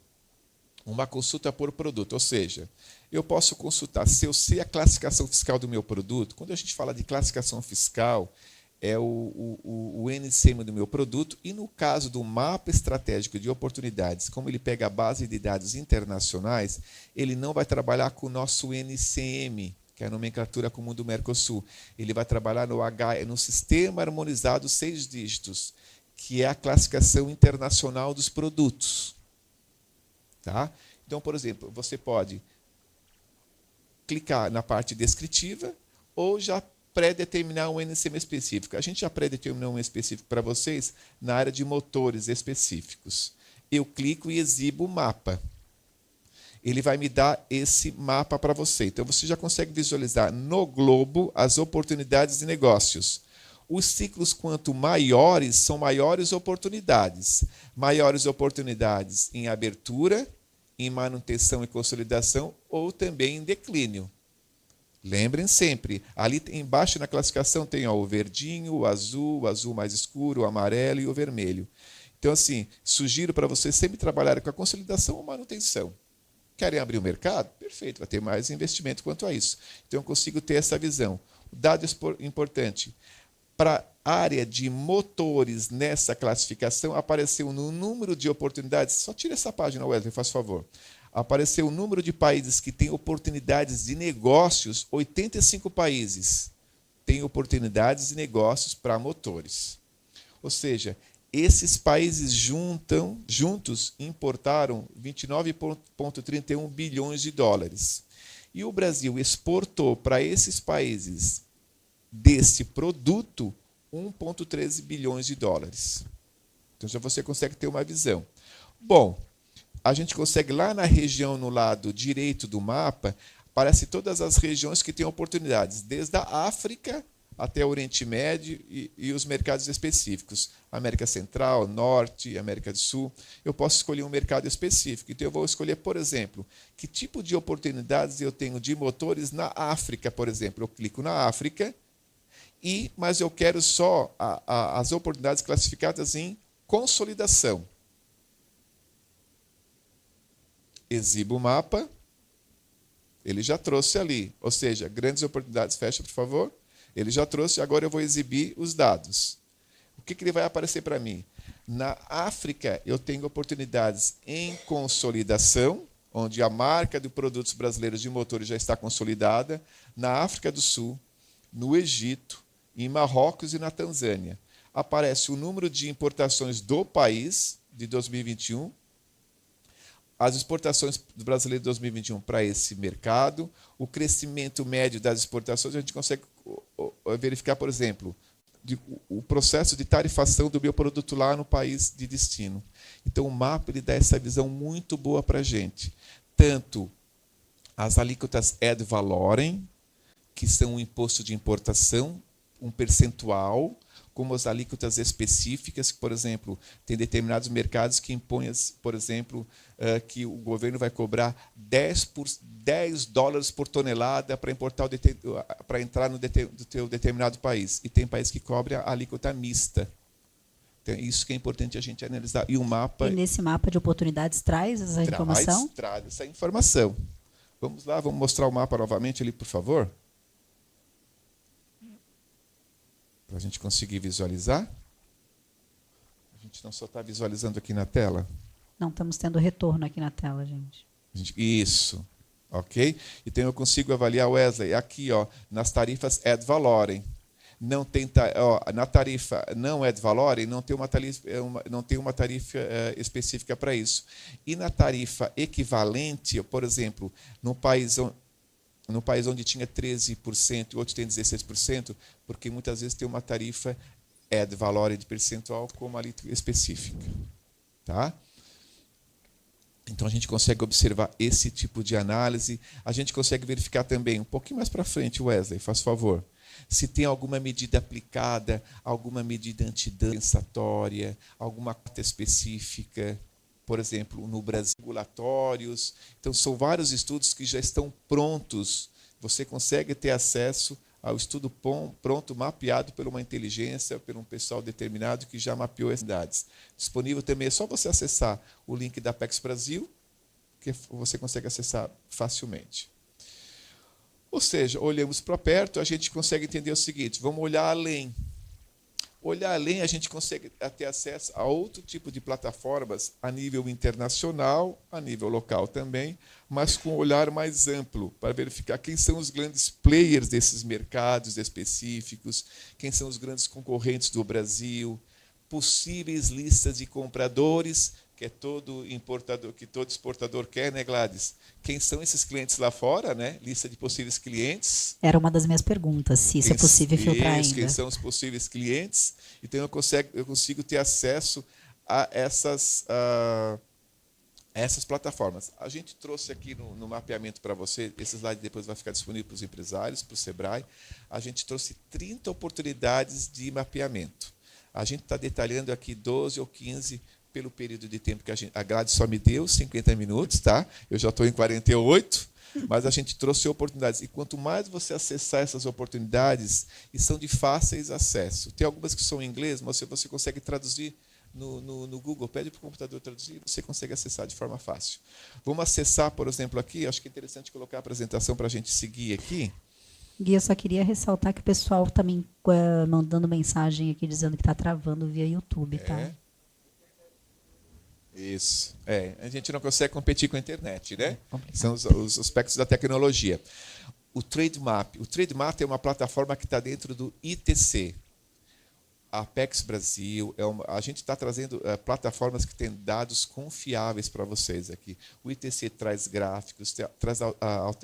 uma consulta por produto, ou seja, eu posso consultar se eu sei a classificação fiscal do meu produto. Quando a gente fala de classificação fiscal, é o NCM do meu produto, e no caso do mapa estratégico de oportunidades, como ele pega a base de dados internacionais, ele não vai trabalhar com o nosso NCM, que é a nomenclatura comum do Mercosul. Ele vai trabalhar no Sistema Harmonizado 6 dígitos, que é a classificação internacional dos produtos. Tá? Então, por exemplo, você pode clicar na parte descritiva ou já pré-determinar um NCM específico. A gente já pré-determinou um específico para vocês na área de motores específicos. Eu clico e exibo o mapa. Ele vai me dar esse mapa para você. Então, você já consegue visualizar no globo as oportunidades de negócios. Os ciclos, quanto maiores, são maiores oportunidades. Maiores oportunidades em abertura, em manutenção e consolidação, ou também em declínio. Lembrem sempre, ali embaixo na classificação tem o verdinho, o azul mais escuro, o amarelo e o vermelho. Então, assim, sugiro para vocês sempre trabalharem com a consolidação ou manutenção. Querem abrir o mercado? Perfeito, vai ter mais investimento quanto a isso. Então, eu consigo ter essa visão. O dado importante, para a área de motores nessa classificação, apareceu no número de oportunidades. Só tira essa página, Wesley, faz favor. Apareceu o número de países que têm oportunidades de negócios, 85 países têm oportunidades de negócios para motores. Ou seja, esses países juntos importaram 29,31 bilhões de dólares. E o Brasil exportou para esses países desse produto 1,13 bilhões de dólares. Então já você consegue ter uma visão. Bom, a gente consegue lá na região, no lado direito do mapa, aparece todas as regiões que têm oportunidades, desde a África até o Oriente Médio e os mercados específicos. América Central, Norte, América do Sul. Eu posso escolher um mercado específico. Então, eu vou escolher, por exemplo, que tipo de oportunidades eu tenho de motores na África, por exemplo. Eu clico na África, mas eu quero só as oportunidades classificadas em consolidação. Exibo o mapa, ele já trouxe ali, ou seja, grandes oportunidades, fecha, por favor. Ele já trouxe, agora eu vou exibir os dados. O que ele vai aparecer para mim? Na África, eu tenho oportunidades em consolidação, onde a marca de produtos brasileiros de motores já está consolidada, na África do Sul, no Egito, em Marrocos e na Tanzânia. Aparece o número de importações do país de 2021, as exportações do brasileiro de 2021 para esse mercado, o crescimento médio das exportações, a gente consegue verificar, por exemplo, o processo de tarifação do bioproduto lá no país de destino. Então, o mapa ele dá essa visão muito boa para a gente. Tanto as alíquotas ad valorem, que são o imposto de importação, um percentual, como as alíquotas específicas, que, por exemplo, tem determinados mercados que impõem, por exemplo, que o governo vai cobrar 10 dólares por tonelada para entrar no teu determinado país. E tem país que cobra a alíquota mista. Então, isso que é importante a gente analisar. E o mapa... E nesse mapa de oportunidades traz essa informação? Traz essa informação. Vamos lá, vamos mostrar o mapa novamente ali, por favor. Para a gente conseguir visualizar. A gente não só está visualizando aqui na tela. Não, estamos tendo retorno aqui na tela, gente. Isso, ok? Então eu consigo avaliar, Wesley, aqui, ó, nas tarifas ad valorem. Não tem, na tarifa não ad valorem, não tem uma tarifa específica para isso. E na tarifa equivalente, por exemplo, no país onde tinha 13% e outro tem 16%, porque muitas vezes tem uma tarifa ad valorem de percentual como ali específica. Tá? Então, a gente consegue observar esse tipo de análise. A gente consegue verificar também, um pouquinho mais para frente, Wesley, faz favor, se tem alguma medida aplicada, alguma medida antidampenatória, alguma cota específica, por exemplo, no Brasil, regulatórios. Então, são vários estudos que já estão prontos. Você consegue ter acesso ao estudo pronto, mapeado por uma inteligência, por um pessoal determinado que já mapeou as cidades. Disponível também, é só você acessar o link da Apex Brasil, que você consegue acessar facilmente. Ou seja, olhamos para perto, a gente consegue entender o seguinte, vamos olhar além. Olhar além, a gente consegue ter acesso a outro tipo de plataformas a nível internacional, a nível local também, mas com um olhar mais amplo, para verificar quem são os grandes players desses mercados específicos, quem são os grandes concorrentes do Brasil, possíveis listas de compradores, que é todo importador, que todo exportador quer, né, Gladys? Quem são esses clientes lá fora, né? Lista de possíveis clientes. Era uma das minhas perguntas, se isso é possível filtrar ainda. Quem são os possíveis clientes. Então, eu consigo ter acesso a essas plataformas. A gente trouxe aqui no mapeamento para você, esse slide depois vai ficar disponível para os empresários, para o Sebrae. A gente trouxe 30 oportunidades de mapeamento. A gente está detalhando aqui 12 ou 15 pelo período de tempo que a Gladys só me deu, 50 minutos, tá? Eu já estou em 48, mas a gente trouxe oportunidades. E quanto mais você acessar essas oportunidades, e são de fáceis acesso. Tem algumas que são em inglês, mas você consegue traduzir no Google, pede para o computador traduzir, você consegue acessar de forma fácil. Vamos acessar, por exemplo, aqui, acho que é interessante colocar a apresentação para a gente seguir aqui. Gui, eu só queria ressaltar que o pessoal está me mandando mensagem aqui dizendo que está travando via YouTube, tá? Isso. A gente não consegue competir com a internet, né? São os aspectos da tecnologia. O Trademap. O Trademap é uma plataforma que está dentro do ITC. A Apex Brasil, a gente está trazendo plataformas que têm dados confiáveis para vocês aqui. O ITC traz gráficos, traz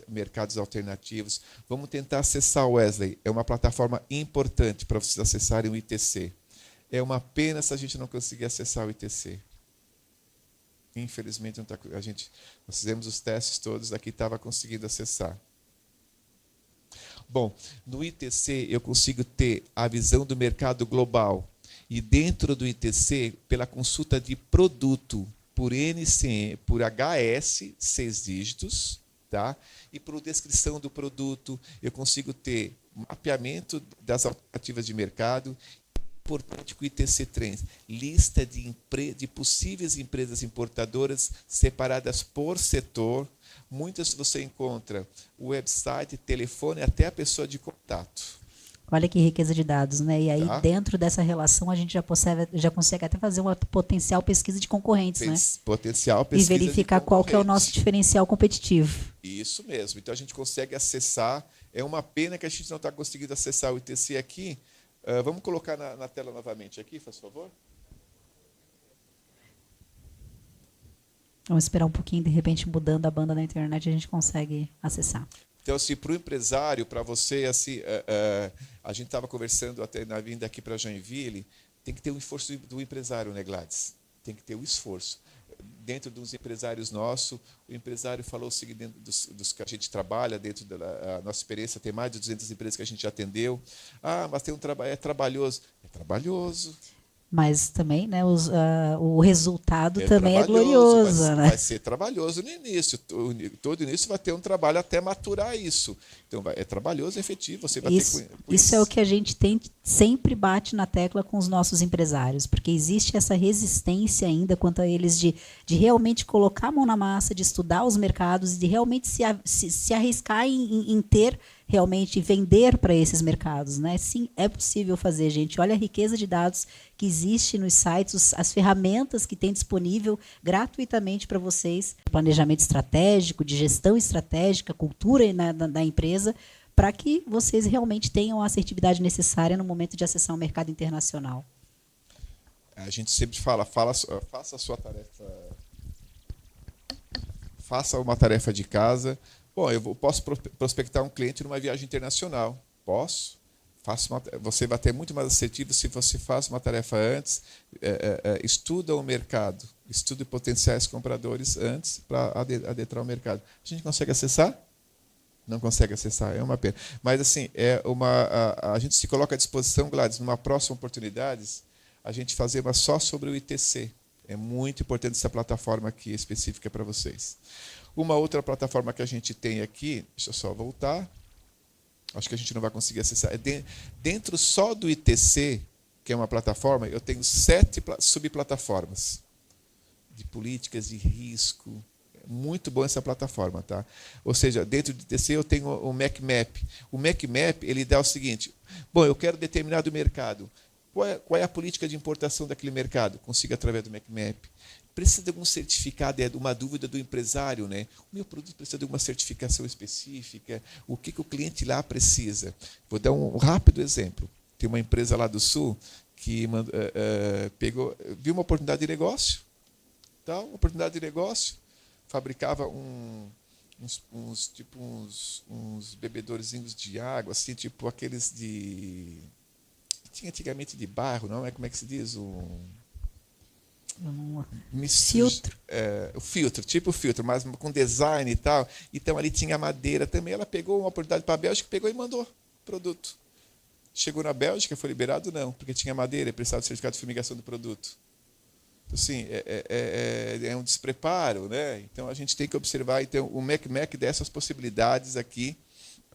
mercados alternativos. Vamos tentar acessar o Wesley. É uma plataforma importante para vocês acessarem o ITC. É uma pena se a gente não conseguir acessar o ITC. Infelizmente, nós fizemos os testes todos, aqui estava conseguindo acessar. Bom, no ITC eu consigo ter a visão do mercado global. E dentro do ITC, pela consulta de produto por NCM, por HS, 6 dígitos, tá? E por descrição do produto, eu consigo ter mapeamento das alternativas de mercado. Importante que o ITC traz lista de possíveis empresas importadoras separadas por setor. Muitas você encontra o website, telefone, até a pessoa de contato. Olha que riqueza de dados, né? E aí, dentro dessa relação, a gente já consegue até fazer uma potencial pesquisa de concorrentes, né? Potencial pesquisa e verificar qual que é o nosso diferencial competitivo. Isso mesmo. Então, a gente consegue acessar. É uma pena que a gente não está conseguindo acessar o ITC aqui. Vamos colocar na tela novamente aqui, faz favor. Vamos esperar um pouquinho, de repente, mudando a banda na internet, a gente consegue acessar. Então, assim, para o empresário, para você, assim, a gente estava conversando até na vinda aqui para Joinville, tem que ter um esforço do empresário, né, Gladys? Tem que ter um esforço. Dentro dos empresários nossos, o empresário falou o seguinte, dentro dos que a gente trabalha, dentro da nossa experiência, tem mais de 200 empresas que a gente já atendeu. Mas tem é trabalhoso. É trabalhoso. Mas também, né, o resultado também é glorioso. Vai ser trabalhoso no início. Todo início vai ter um trabalho até maturar isso. Então, é trabalhoso e efetivo. Você vai isso, ter isso é o que a gente sempre bate na tecla com os nossos empresários, porque existe essa resistência ainda quanto a eles de realmente colocar a mão na massa, de estudar os mercados, de realmente se arriscar em ter realmente vender para esses mercados, né? Sim, é possível fazer, gente. Olha a riqueza de dados que existe nos sites, as ferramentas que tem disponível gratuitamente para vocês, planejamento estratégico, de gestão estratégica, cultura da empresa, para que vocês realmente tenham a assertividade necessária no momento de acessar o mercado internacional. A gente sempre faça a sua tarefa, faça uma tarefa de casa. Bom, eu posso prospectar um cliente numa viagem internacional. Posso. Você vai ter muito mais assertivo se você faz uma tarefa antes, estuda o mercado, estuda potenciais compradores antes para adentrar o mercado. A gente consegue acessar? Não consegue acessar, é uma pena. Mas, assim, a gente se coloca à disposição, Gladys, numa próxima oportunidade, a gente fazer uma só sobre o ITC. É muito importante essa plataforma aqui específica para vocês. Uma outra plataforma que a gente tem aqui, deixa eu só voltar, acho que a gente não vai conseguir acessar, dentro só do ITC, que é uma plataforma, eu tenho 7 subplataformas de políticas de risco, Muito bom essa plataforma, tá? Ou seja, dentro de TC eu tenho o MacMap. O MacMap, ele dá o seguinte: bom, eu quero determinado mercado. Qual é a política de importação daquele mercado? Consigo através do MacMap. Precisa de algum certificado, é uma dúvida do empresário, né? O meu produto precisa de uma certificação específica, o que o cliente lá precisa? Vou dar um rápido exemplo. Tem uma empresa lá do Sul que viu uma oportunidade de negócio, tá? Uma oportunidade de negócio, fabricava uns bebedorzinhos de água, assim, tipo aqueles de... Tinha antigamente de barro, não é? Como é que se diz? Filtro. O filtro, tipo o filtro, mas com design e tal. Então ali tinha madeira também. Ela pegou uma oportunidade para a Bélgica, pegou e mandou produto. Chegou na Bélgica, foi liberado? Não, porque tinha madeira e precisava de certificado de fumigação do produto. Assim, é um despreparo, né? Então a gente tem que observar. Então, o MacMac dessas possibilidades aqui.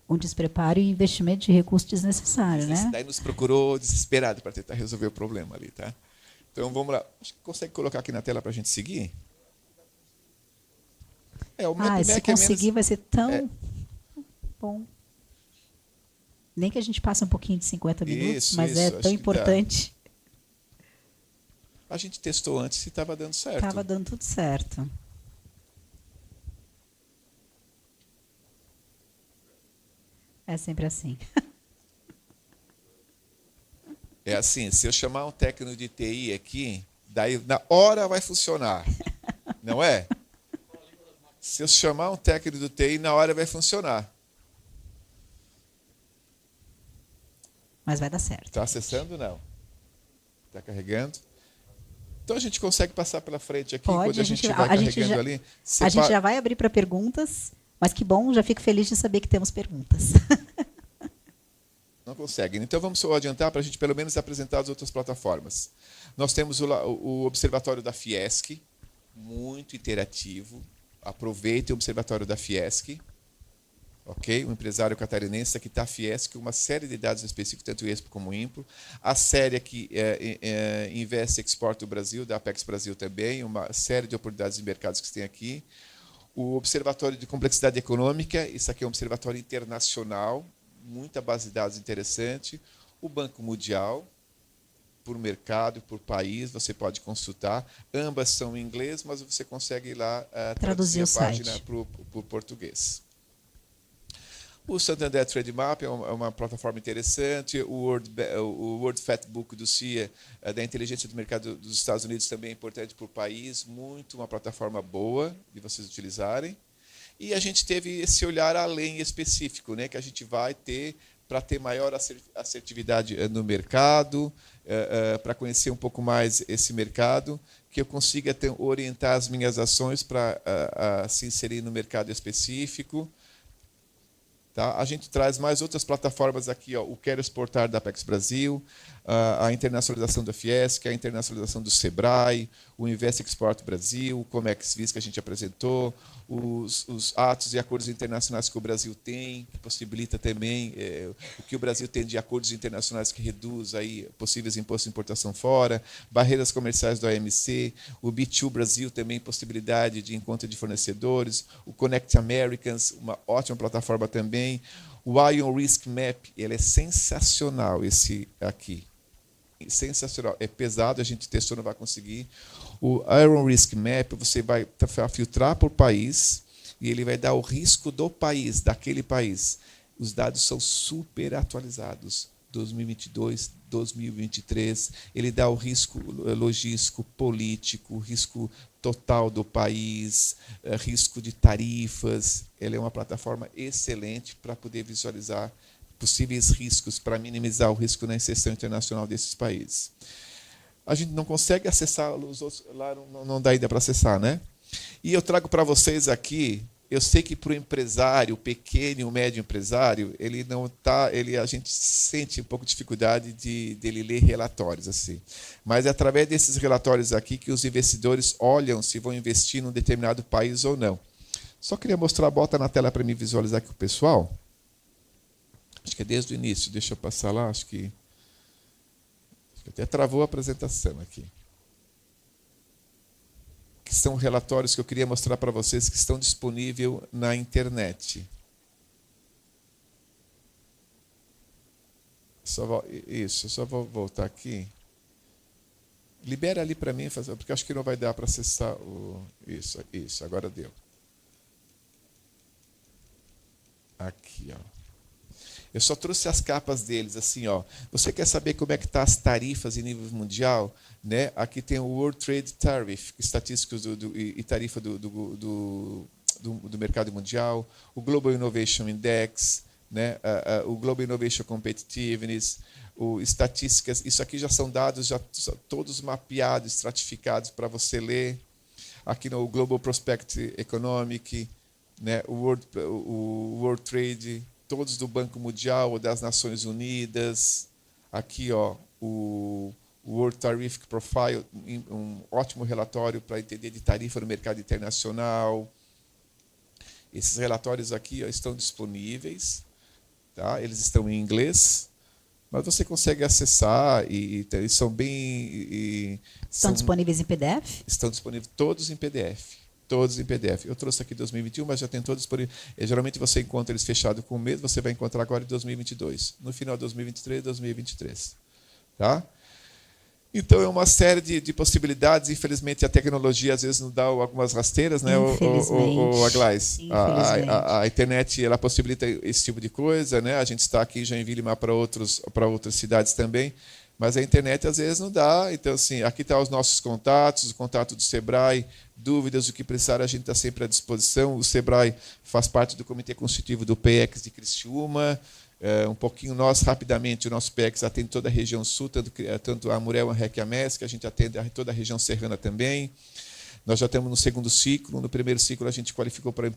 Um despreparo e investimento de recursos desnecessário, né? Daí nos procurou desesperado para tentar resolver o problema ali, tá? Então vamos lá. Acho que consegue colocar aqui na tela para a gente seguir? O MacMac se conseguir vai ser tão bom. Nem que a gente passe um pouquinho de 50 minutos, mas é tão importante. A gente testou antes e estava dando certo. Estava dando tudo certo. É sempre assim. É assim, se eu chamar um técnico de TI aqui, daí na hora vai funcionar. Não é? Se eu chamar um técnico do TI, na hora vai funcionar. Mas vai dar certo. Está acessando? Não. Está carregando? Então a gente consegue passar pela frente aqui, quando a gente vai carregando ali. A gente já vai abrir para perguntas, mas que bom, já fico feliz de saber que temos perguntas. Não consegue. Então vamos só adiantar para a gente pelo menos apresentar as outras plataformas. Nós temos o Observatório da Fiesc, muito interativo. Aproveitem o Observatório da Fiesc. Ok? Um empresário catarinense que está a Fiesc, uma série de dados específicos, tanto o Expo como o Impro. A série que investe e exporta o Brasil, da Apex Brasil também, uma série de oportunidades de mercados que se tem aqui. O Observatório de Complexidade Econômica, isso aqui é um observatório internacional, muita base de dados interessante. O Banco Mundial, por mercado, por país, você pode consultar. Ambas são em inglês, mas você consegue ir lá traduzir a página para o português. O Santander Trade Map é uma plataforma interessante. O World Factbook do CIA, da inteligência do mercado dos Estados Unidos, também é importante para o país. Uma plataforma boa de vocês utilizarem. E a gente teve esse olhar além específico, né, que a gente vai ter para ter maior assertividade no mercado, para conhecer um pouco mais esse mercado, que eu consiga orientar as minhas ações para se inserir no mercado específico. Tá? A gente traz mais outras plataformas aqui, ó, o Quero Exportar da Apex Brasil, a internacionalização da Fiesc, a internacionalização do Sebrae, o Invest Export Brasil, o Comex Vis que a gente apresentou, os atos e acordos internacionais que o Brasil tem, que possibilita também o que o Brasil tem de acordos internacionais que reduz aí possíveis impostos de importação fora, barreiras comerciais do AMC, o B2 Brasil também, possibilidade de encontro de fornecedores, o Connect Americans, uma ótima plataforma também, o Ion Risk Map, ele é sensacional esse aqui. Sensacional. É pesado, a gente testou, não vai conseguir. O Iron Risk Map, você vai filtrar por país e ele vai dar o risco do país, daquele país. Os dados são super atualizados. 2022, 2023, ele dá o risco logístico, político, risco total do país, risco de tarifas. Ela é uma plataforma excelente para poder visualizar possíveis riscos, para minimizar o risco na inserção internacional desses países. A gente não consegue acessar os outros, lá não dá ainda para acessar, né? E eu trago para vocês aqui, eu sei que para o empresário, o pequeno e o médio empresário, ele não tá, a gente sente um pouco de dificuldade de ele ler relatórios assim. Mas é através desses relatórios aqui que os investidores olham se vão investir num determinado país ou não. Só queria mostrar, bota na tela para mim visualizar aqui o pessoal. Acho que é desde o início, deixa eu passar lá, acho que até travou a apresentação aqui. são relatórios que eu queria mostrar para vocês que estão disponíveis na internet. Isso, eu só vou voltar aqui. Libera ali para mim, porque acho que não vai dar para acessar isso, agora deu. Aqui, ó. Eu só trouxe as capas deles, assim, ó. Você quer saber como é que tá as tarifas em nível mundial, né? Aqui tem o World Trade Tariff, estatísticas e tarifa do mercado mundial, o Global Innovation Index, né? O Global Innovation Competitiveness, estatísticas. Isso aqui já são dados já todos mapeados, estratificados para você ler. Aqui no Global Prospect Economic, né? O World Trade, todos do Banco Mundial ou das Nações Unidas. Aqui, ó, o World Tariff Profile, um ótimo relatório para entender de tarifa no mercado internacional. Esses relatórios aqui, ó, estão disponíveis, tá? Eles estão em inglês, mas você consegue acessar e são bem... Estão disponíveis em PDF? Estão disponíveis todos em PDF. Todos em PDF. Eu trouxe aqui 2021, mas já tem todos disponíveis. Geralmente você encontra eles fechados com o mês, você vai encontrar agora em 2022. No final de 2023, 2023. Tá? Então, é uma série de possibilidades. Infelizmente, a tecnologia às vezes nos dá algumas rasteiras, né, Aglais? A internet ela possibilita esse tipo de coisa, né? A gente está aqui em Joinville, mas para outras cidades também. Mas a internet às vezes não dá. Então, assim, aqui estão os nossos contatos, o contato do Sebrae, dúvidas, o que precisar, a gente está sempre à disposição. O Sebrae faz parte do Comitê Consultivo do PEX de Criciúma. Um pouquinho nós, rapidamente, o nosso PEX atende toda a região sul, tanto a Amurel, a REC e a MESC, a gente atende toda a região serrana também. Nós já estamos no segundo ciclo. No primeiro ciclo, a gente qualificou para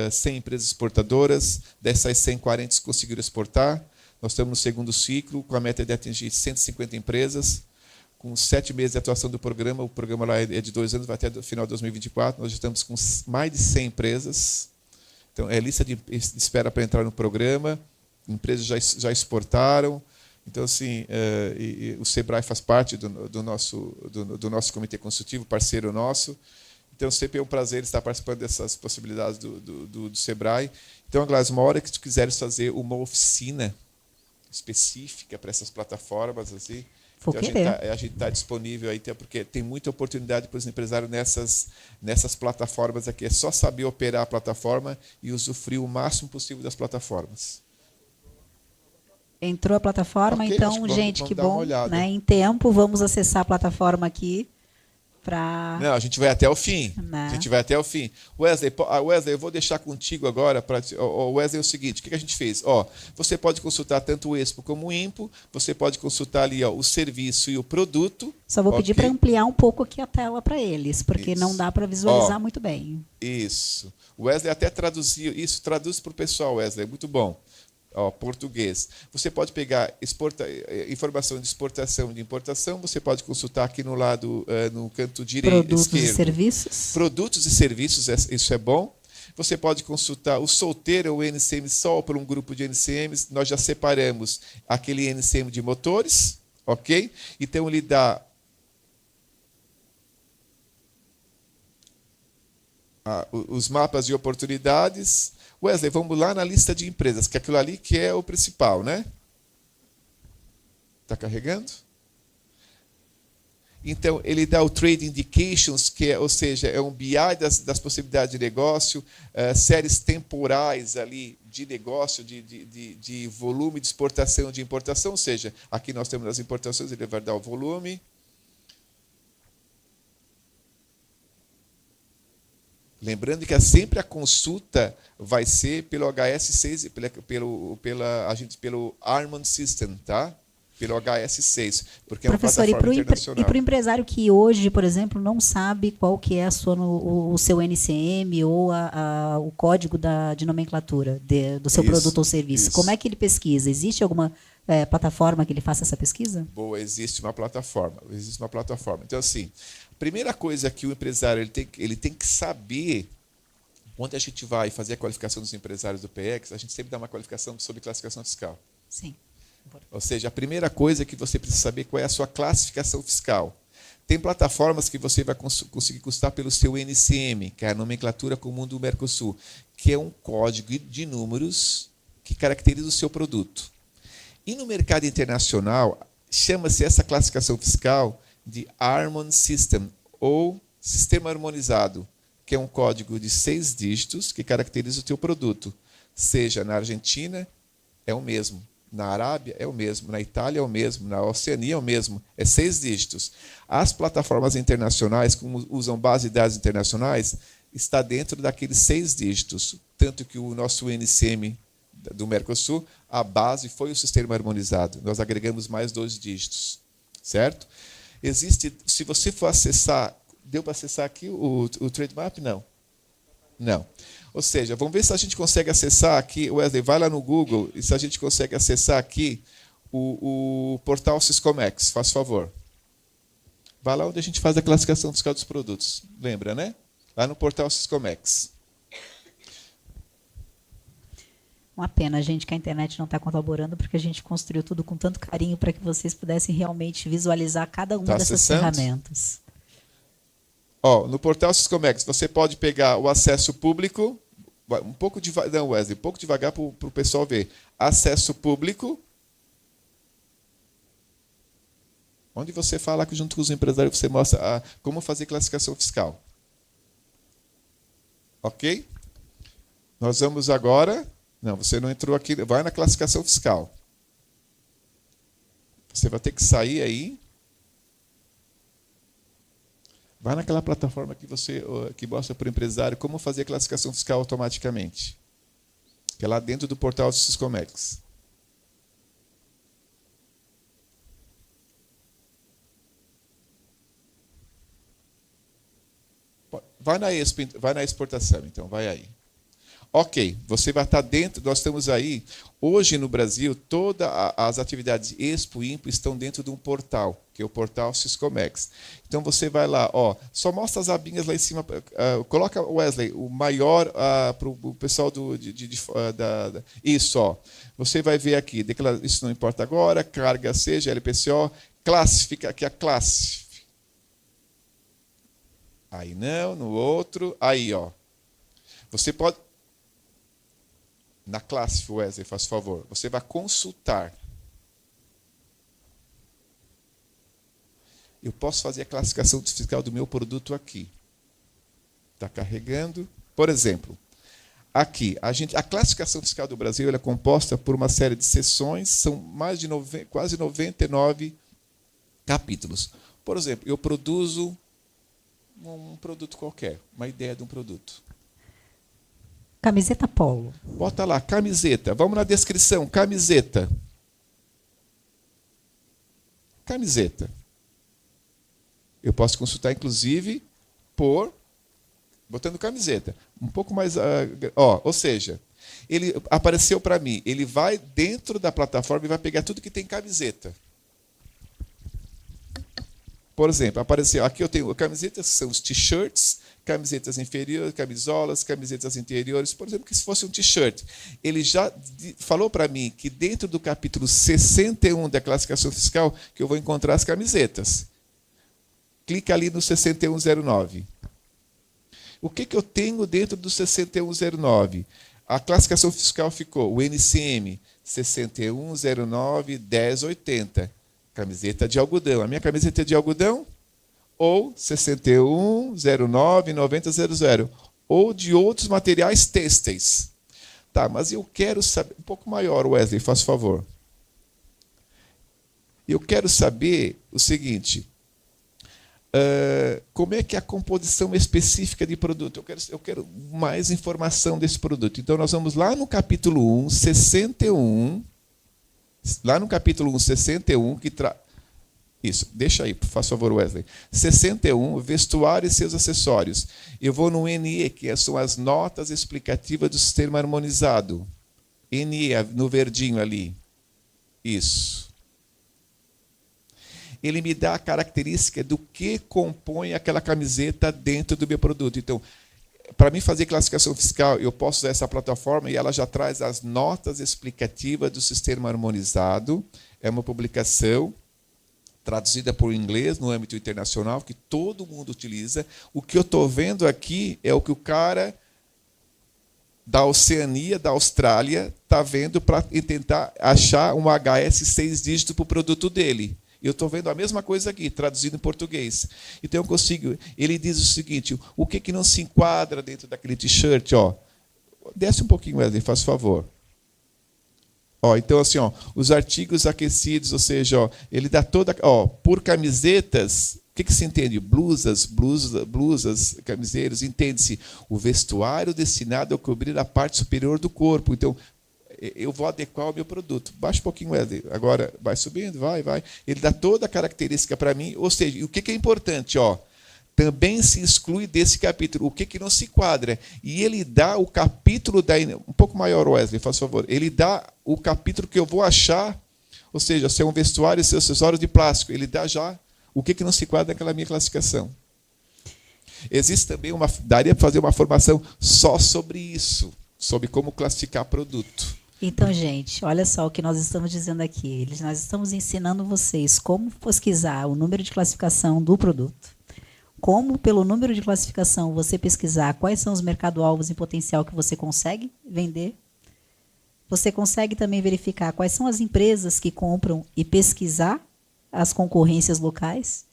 100 empresas exportadoras. Dessas 100, 40 conseguiram exportar. Nós estamos no segundo ciclo, com a meta de atingir 150 empresas, com 7 meses de atuação do programa. O programa lá é de 2 anos, vai até o final de 2024. Nós já estamos com mais de 100 empresas. Então, é lista de espera para entrar no programa. Empresas já exportaram. Então, assim, o Sebrae faz parte do nosso comitê consultivo, parceiro nosso. Então, sempre é um prazer estar participando dessas possibilidades do Sebrae. Então, Aglais, uma hora que tu quiseres fazer uma oficina específica para essas plataformas, assim, então a gente está disponível aí, porque tem muita oportunidade para os empresários nessas plataformas aqui. É só saber operar a plataforma e usufruir o máximo possível das plataformas. Entrou a plataforma, okay, então, gente, que bom, né? Em tempo, vamos acessar a plataforma aqui. Não, a gente vai até o fim. A gente vai até o fim. Wesley, eu vou deixar contigo agora. Wesley, é o seguinte, o que a gente fez? Você pode consultar tanto o Expo como o IMPO, você pode consultar ali o serviço e o produto. Só vou pedir para ampliar um pouco aqui a tela para eles, porque não dá para visualizar muito bem. Isso. O Wesley até traduziu isso, traduz para o pessoal, Wesley, muito bom. Português. Você pode pegar informação de exportação e de importação, você pode consultar aqui no lado, no canto direito, Produtos esquerdo. E serviços. Produtos e serviços, isso é bom. Você pode consultar o solteiro ou o NCM só por um grupo de NCMs. Nós já separamos aquele NCM de motores, ok? Então, ele dá os mapas de oportunidades. Wesley, vamos lá na lista de empresas, que aquilo ali que é o principal, né? Está carregando? Então, ele dá o Trade Indications, ou seja, é um BI das possibilidades de negócio, séries temporais ali de negócio, de volume de exportação e de importação, ou seja, aqui nós temos as importações, ele vai dar o volume. Lembrando que sempre a consulta vai ser pelo HS6, pelo Harman System, tá? Pelo HS6, porque é uma plataforma internacional. E para o empresário que hoje, por exemplo, não sabe qual que é o seu NCM ou o código de nomenclatura do seu produto ou serviço, como é que ele pesquisa? Existe alguma plataforma que ele faça essa pesquisa? Boa, existe uma plataforma. Então, assim, a primeira coisa que o empresário ele tem que saber, onde a gente vai fazer a qualificação dos empresários do PEX, a gente sempre dá uma qualificação sobre classificação fiscal. Sim. Ou seja, a primeira coisa que você precisa saber qual é a sua classificação fiscal. Tem plataformas que você vai conseguir custar pelo seu NCM, que é a nomenclatura comum do Mercosul, que é um código de números que caracteriza o seu produto. E no mercado internacional, chama-se essa classificação fiscal de Harmon System, ou Sistema Harmonizado, que é um código de 6 dígitos que caracteriza o teu produto. Seja na Argentina, é o mesmo. Na Arábia, é o mesmo. Na Itália, é o mesmo. Na Oceania, é o mesmo. É 6 dígitos. As plataformas internacionais, como usam base de dados internacionais, está dentro daqueles 6 dígitos. Tanto que o nosso NCM do Mercosul, a base foi o Sistema Harmonizado. Nós agregamos mais 2 dígitos. Certo? Existe, se você for acessar, deu para acessar aqui o Trademap? Não. Não. Ou seja, vamos ver se a gente consegue acessar aqui, Wesley, vai lá no Google, e se a gente consegue acessar aqui o portal Siscomex, faz favor. Vai lá onde a gente faz a classificação fiscal dos produtos. Lembra, né? Lá no portal Siscomex. Uma pena, gente, que a internet não está colaborando, porque a gente construiu tudo com tanto carinho para que vocês pudessem realmente visualizar cada uma dessas ferramentas. No portal Siscomex, você pode pegar o acesso público, um pouco devagar, não, Wesley, um pouco devagar para o pessoal ver. Acesso público, onde você fala que junto com os empresários você mostra como fazer classificação fiscal. Ok? Nós vamos agora... Não, você não entrou aqui, vai na classificação fiscal. Você vai ter que sair aí. Vai naquela plataforma que mostra para o empresário como fazer a classificação fiscal automaticamente. Que é lá dentro do portal do Siscomex. Vai na exportação, então, vai aí. Ok, você vai estar dentro, nós estamos aí, hoje no Brasil, todas as atividades Expo e Impo estão dentro de um portal, que é o portal Siscomex. Então você vai lá, só mostra as abinhas lá em cima, coloca, Wesley, o maior para o pessoal isso, você vai ver aqui, isso não importa agora, carga seja, LPCO, classifica, aqui a classe. Aí não, no outro, aí, você pode... Na classe, Wesley, faz favor. Você vai consultar. Eu posso fazer a classificação fiscal do meu produto aqui. Está carregando. Por exemplo, aqui, a classificação fiscal do Brasil é composta por uma série de seções, são mais de quase 99 capítulos. Por exemplo, eu produzo um produto qualquer, uma ideia de um produto. Camiseta polo. Bota lá, camiseta. Vamos na descrição, camiseta. Camiseta. Eu posso consultar, inclusive, botando camiseta. Um pouco mais... ou seja, ele apareceu para mim. Ele vai dentro da plataforma e vai pegar tudo que tem camiseta. Por exemplo, apareceu... Aqui eu tenho camisetas, que são os t-shirts, camisetas inferiores, camisolas, camisetas interiores. Por exemplo, que se fosse um t-shirt. Ele já falou para mim que dentro do capítulo 61 da classificação fiscal que eu vou encontrar as camisetas. Clica ali no 6109. O que eu tenho dentro do 6109? A classificação fiscal ficou o NCM 6109-1080. Camiseta de algodão. A minha camiseta é de algodão? Ou 6109-9000. Ou de outros materiais têxteis. Tá, mas eu quero saber... Um pouco maior, Wesley, faz favor. Eu quero saber o seguinte... como é que é a composição específica de produto? Eu quero mais informação desse produto. Então, nós vamos lá no capítulo 1, 61... Lá no capítulo 1, 61, que traz... Isso, deixa aí, faz favor, Wesley. 61, vestuário e seus acessórios. Eu vou no NE, que são as notas explicativas do sistema harmonizado. NE, no verdinho ali. Isso. Ele me dá a característica do que compõe aquela camiseta dentro do meu produto. Então, para mim fazer classificação fiscal, eu posso usar essa plataforma e ela já traz as notas explicativas do sistema harmonizado. É uma publicação traduzida para o inglês no âmbito internacional, que todo mundo utiliza. O que eu estou vendo aqui é o que o cara da Oceania, da Austrália, está vendo para tentar achar um HS 6 dígitos para o produto dele. Eu estou vendo a mesma coisa aqui, traduzido em português. Então eu consigo. Ele diz o seguinte: o que não se enquadra dentro daquele t-shirt? Desce um pouquinho, Wesley, faz favor. Então, assim, os artigos aquecidos, ou seja, ele dá toda. Por camisetas, o que se entende? Blusas, camiseiros, entende-se o vestuário destinado a cobrir a parte superior do corpo. Então, eu vou adequar o meu produto. Baixa um pouquinho, Wesley. Agora, vai subindo, vai. Ele dá toda a característica para mim. Ou seja, o que é importante? Também se exclui desse capítulo o que não se enquadra. E ele dá o capítulo, um pouco maior, Wesley, faz favor. Ele dá o capítulo que eu vou achar, ou seja, se é um vestuário e seus acessórios de plástico. Ele dá já o que não se enquadra naquela minha classificação. Existe também daria para fazer uma formação só sobre isso, sobre como classificar produto. Então, gente, olha só o que nós estamos dizendo aqui. Nós estamos ensinando vocês como pesquisar o número de classificação do produto. Como, pelo número de classificação, você pesquisar quais são os mercado-alvos em potencial que você consegue vender. Você consegue também verificar quais são as empresas que compram e pesquisar as concorrências locais.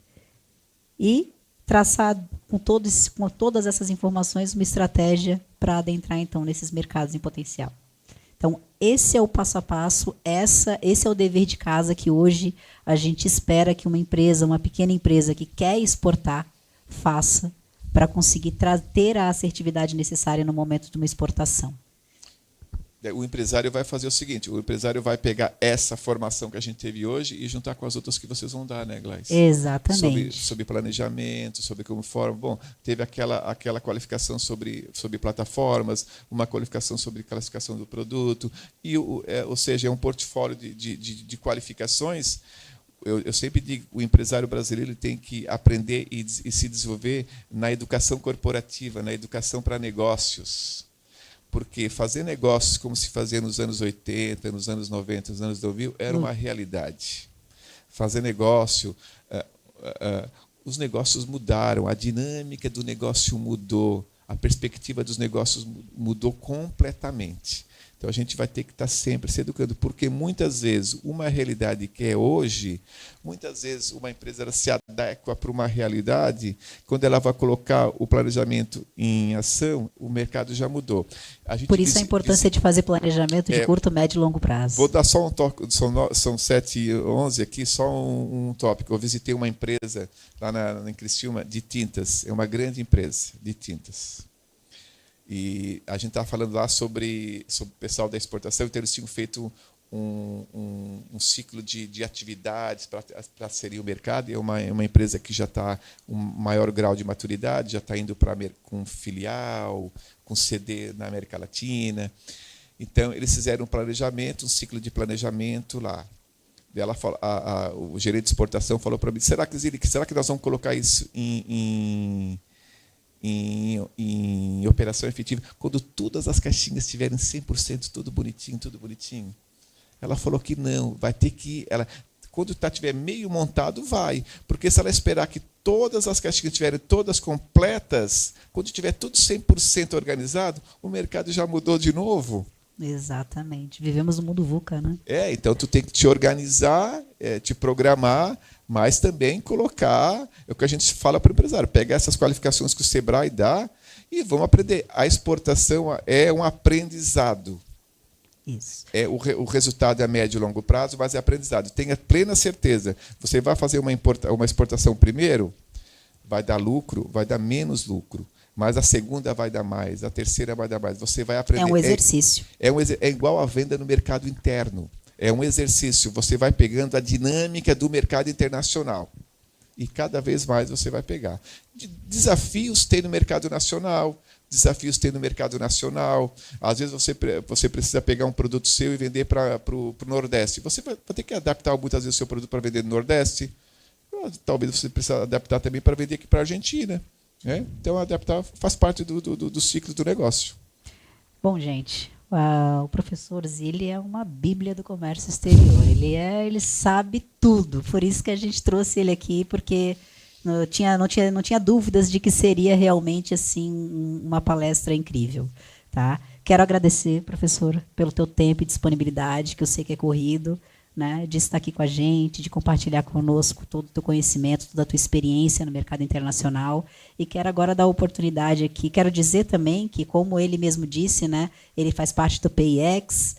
E traçar com todas essas informações uma estratégia para adentrar, então, nesses mercados em potencial. Então, esse é o passo a passo, esse é o dever de casa que hoje a gente espera que uma pequena empresa que quer exportar, faça para conseguir ter a assertividade necessária no momento de uma exportação. O empresário vai fazer o seguinte: o empresário vai pegar essa formação que a gente teve hoje e juntar com as outras que vocês vão dar, né, Glais? Exatamente. Sobre planejamento, sobre como forma. Bom, teve aquela qualificação sobre plataformas, uma qualificação sobre classificação do produto, ou seja, é um portfólio de qualificações. Eu sempre digo, o empresário brasileiro ele tem que aprender e se desenvolver na educação corporativa, na educação para negócios. Porque fazer negócios como se fazia nos anos 80, nos anos 90, nos anos 2000, era uma realidade. Fazer negócio, os negócios mudaram, a dinâmica do negócio mudou, a perspectiva dos negócios mudou completamente. Então, a gente vai ter que estar sempre se educando, porque muitas vezes uma realidade que é hoje, muitas vezes uma empresa ela se adequa para uma realidade, quando ela vai colocar o planejamento em ação, o mercado já mudou. Por isso a importância de fazer planejamento de curto, médio e longo prazo. Vou dar só um toque, são 7h11 aqui, só um tópico. Eu visitei uma empresa lá em Criciúma de tintas, é uma grande empresa de tintas. E a gente estava falando lá sobre o pessoal da exportação, então eles tinham feito um ciclo de atividades para serir o mercado. É uma empresa que já está um maior grau de maturidade, já está indo com filial, com CD na América Latina. Então, eles fizeram um planejamento, um ciclo de planejamento lá. O gerente de exportação falou para mim: será que nós vamos colocar isso em operação efetiva, quando todas as caixinhas estiverem 100% tudo bonitinho. Ela falou que não, vai ter que... quando estiver meio montado, vai. Porque se ela esperar que todas as caixinhas estiverem todas completas, quando estiver tudo 100% organizado, o mercado já mudou de novo. Exatamente. Vivemos no mundo VUCA, né? Então tu tem que te organizar, te programar, mas também colocar, é o que a gente fala para o empresário, pegar essas qualificações que o Sebrae dá e vamos aprender. A exportação é um aprendizado. Isso. O resultado é a médio e longo prazo, mas é aprendizado. Tenha plena certeza. Você vai fazer uma exportação primeiro, vai dar lucro, vai dar menos lucro. Mas a segunda vai dar mais, a terceira vai dar mais. Você vai aprender. É um exercício. É igual a venda no mercado interno. É um exercício. Você vai pegando a dinâmica do mercado internacional. E cada vez mais você vai pegar. Desafios tem no mercado nacional. Às vezes você precisa pegar um produto seu e vender para o Nordeste. Você vai ter que adaptar muitas vezes o seu produto para vender no Nordeste. Talvez você precise adaptar também para vender aqui para a Argentina. Então, adaptar faz parte do ciclo do negócio. Bom, gente, O professor Zilli é uma bíblia do comércio exterior. Ele sabe tudo. Por isso que a gente trouxe ele aqui, porque não tinha dúvidas de que seria realmente assim uma palestra incrível, tá? Quero agradecer, professor, pelo teu tempo e disponibilidade, que eu sei que é corrido, né, de estar aqui com a gente, de compartilhar conosco todo o teu conhecimento, toda a tua experiência no mercado internacional. E quero agora dar a oportunidade aqui. Quero dizer também que, como ele mesmo disse, né, ele faz parte do PIEX,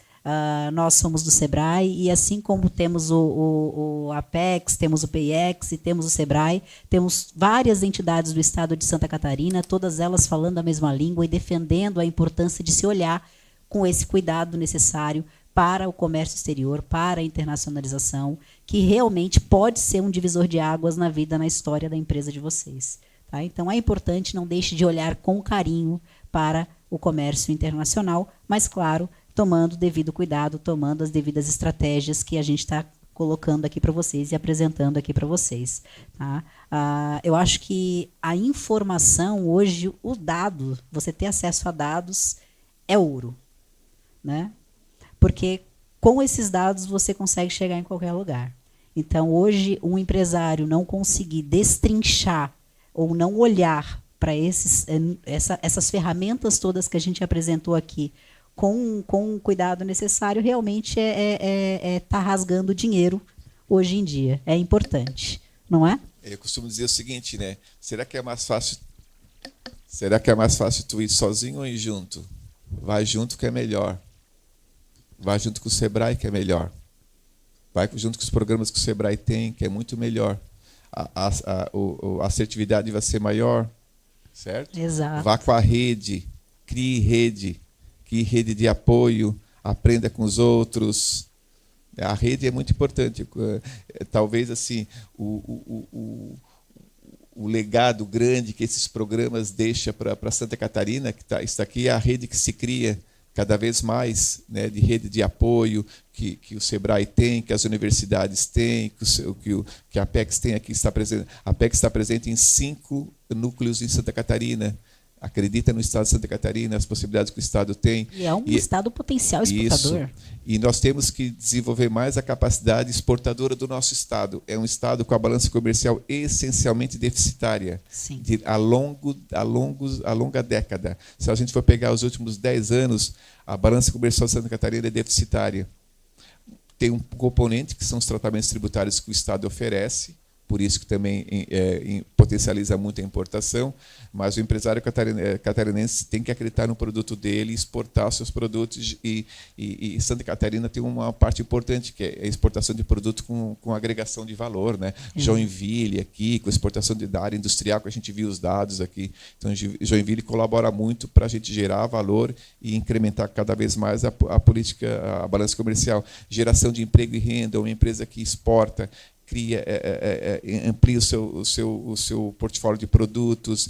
nós somos do SEBRAE, e assim como temos o APEX, temos o PIEX e temos o SEBRAE, temos várias entidades do estado de Santa Catarina, todas elas falando a mesma língua e defendendo a importância de se olhar com esse cuidado necessário para o comércio exterior, para a internacionalização, que realmente pode ser um divisor de águas na vida, na história da empresa de vocês. Tá? Então, é importante, não deixe de olhar com carinho para o comércio internacional, mas, claro, tomando o devido cuidado, tomando as devidas estratégias que a gente está colocando aqui para vocês e apresentando aqui para vocês. Tá? Eu acho que a informação, hoje, o dado, você ter acesso a dados, é ouro. Né? Porque com esses dados você consegue chegar em qualquer lugar. Então, hoje, um empresário não conseguir destrinchar ou não olhar para essas ferramentas todas que a gente apresentou aqui com o cuidado necessário, realmente tá rasgando dinheiro hoje em dia. É importante, não é? Eu costumo dizer o seguinte, né? Será que é mais fácil tu ir sozinho ou ir junto? Vai junto que é melhor. Vai junto com o SEBRAE, que é melhor. Vai junto com os programas que o SEBRAE tem, que é muito melhor. A assertividade vai ser maior, certo? Exato. Vá com a rede, crie rede de apoio, aprenda com os outros. A rede é muito importante. Talvez assim o legado grande que esses programas deixam para Santa Catarina, que está aqui, é a rede que se cria cada vez mais, né, de rede de apoio que o SEBRAE tem, que as universidades têm, que a APEX tem aqui, está presente. A APEX está presente em 5 núcleos em Santa Catarina. Acredita no estado de Santa Catarina, as possibilidades que o estado tem. E é um estado potencial exportador. Isso. E nós temos que desenvolver mais a capacidade exportadora do nosso estado. É um estado com a balança comercial essencialmente deficitária. Sim. A longa década. Se a gente for pegar os últimos 10 anos, a balança comercial de Santa Catarina é deficitária. Tem um componente, que são os tratamentos tributários que o estado oferece, por isso que também potencializa muito a importação, mas o empresário catarinense tem que acreditar no produto dele, exportar os seus produtos, e Santa Catarina tem uma parte importante, que é a exportação de produto com agregação de valor, né? Joinville aqui, com a exportação da área industrial, que a gente viu os dados aqui. Então, Joinville colabora muito para a gente gerar valor e incrementar cada vez mais a política, a balança comercial. Geração de emprego e renda, uma empresa que exporta, amplia o seu portfólio de produtos.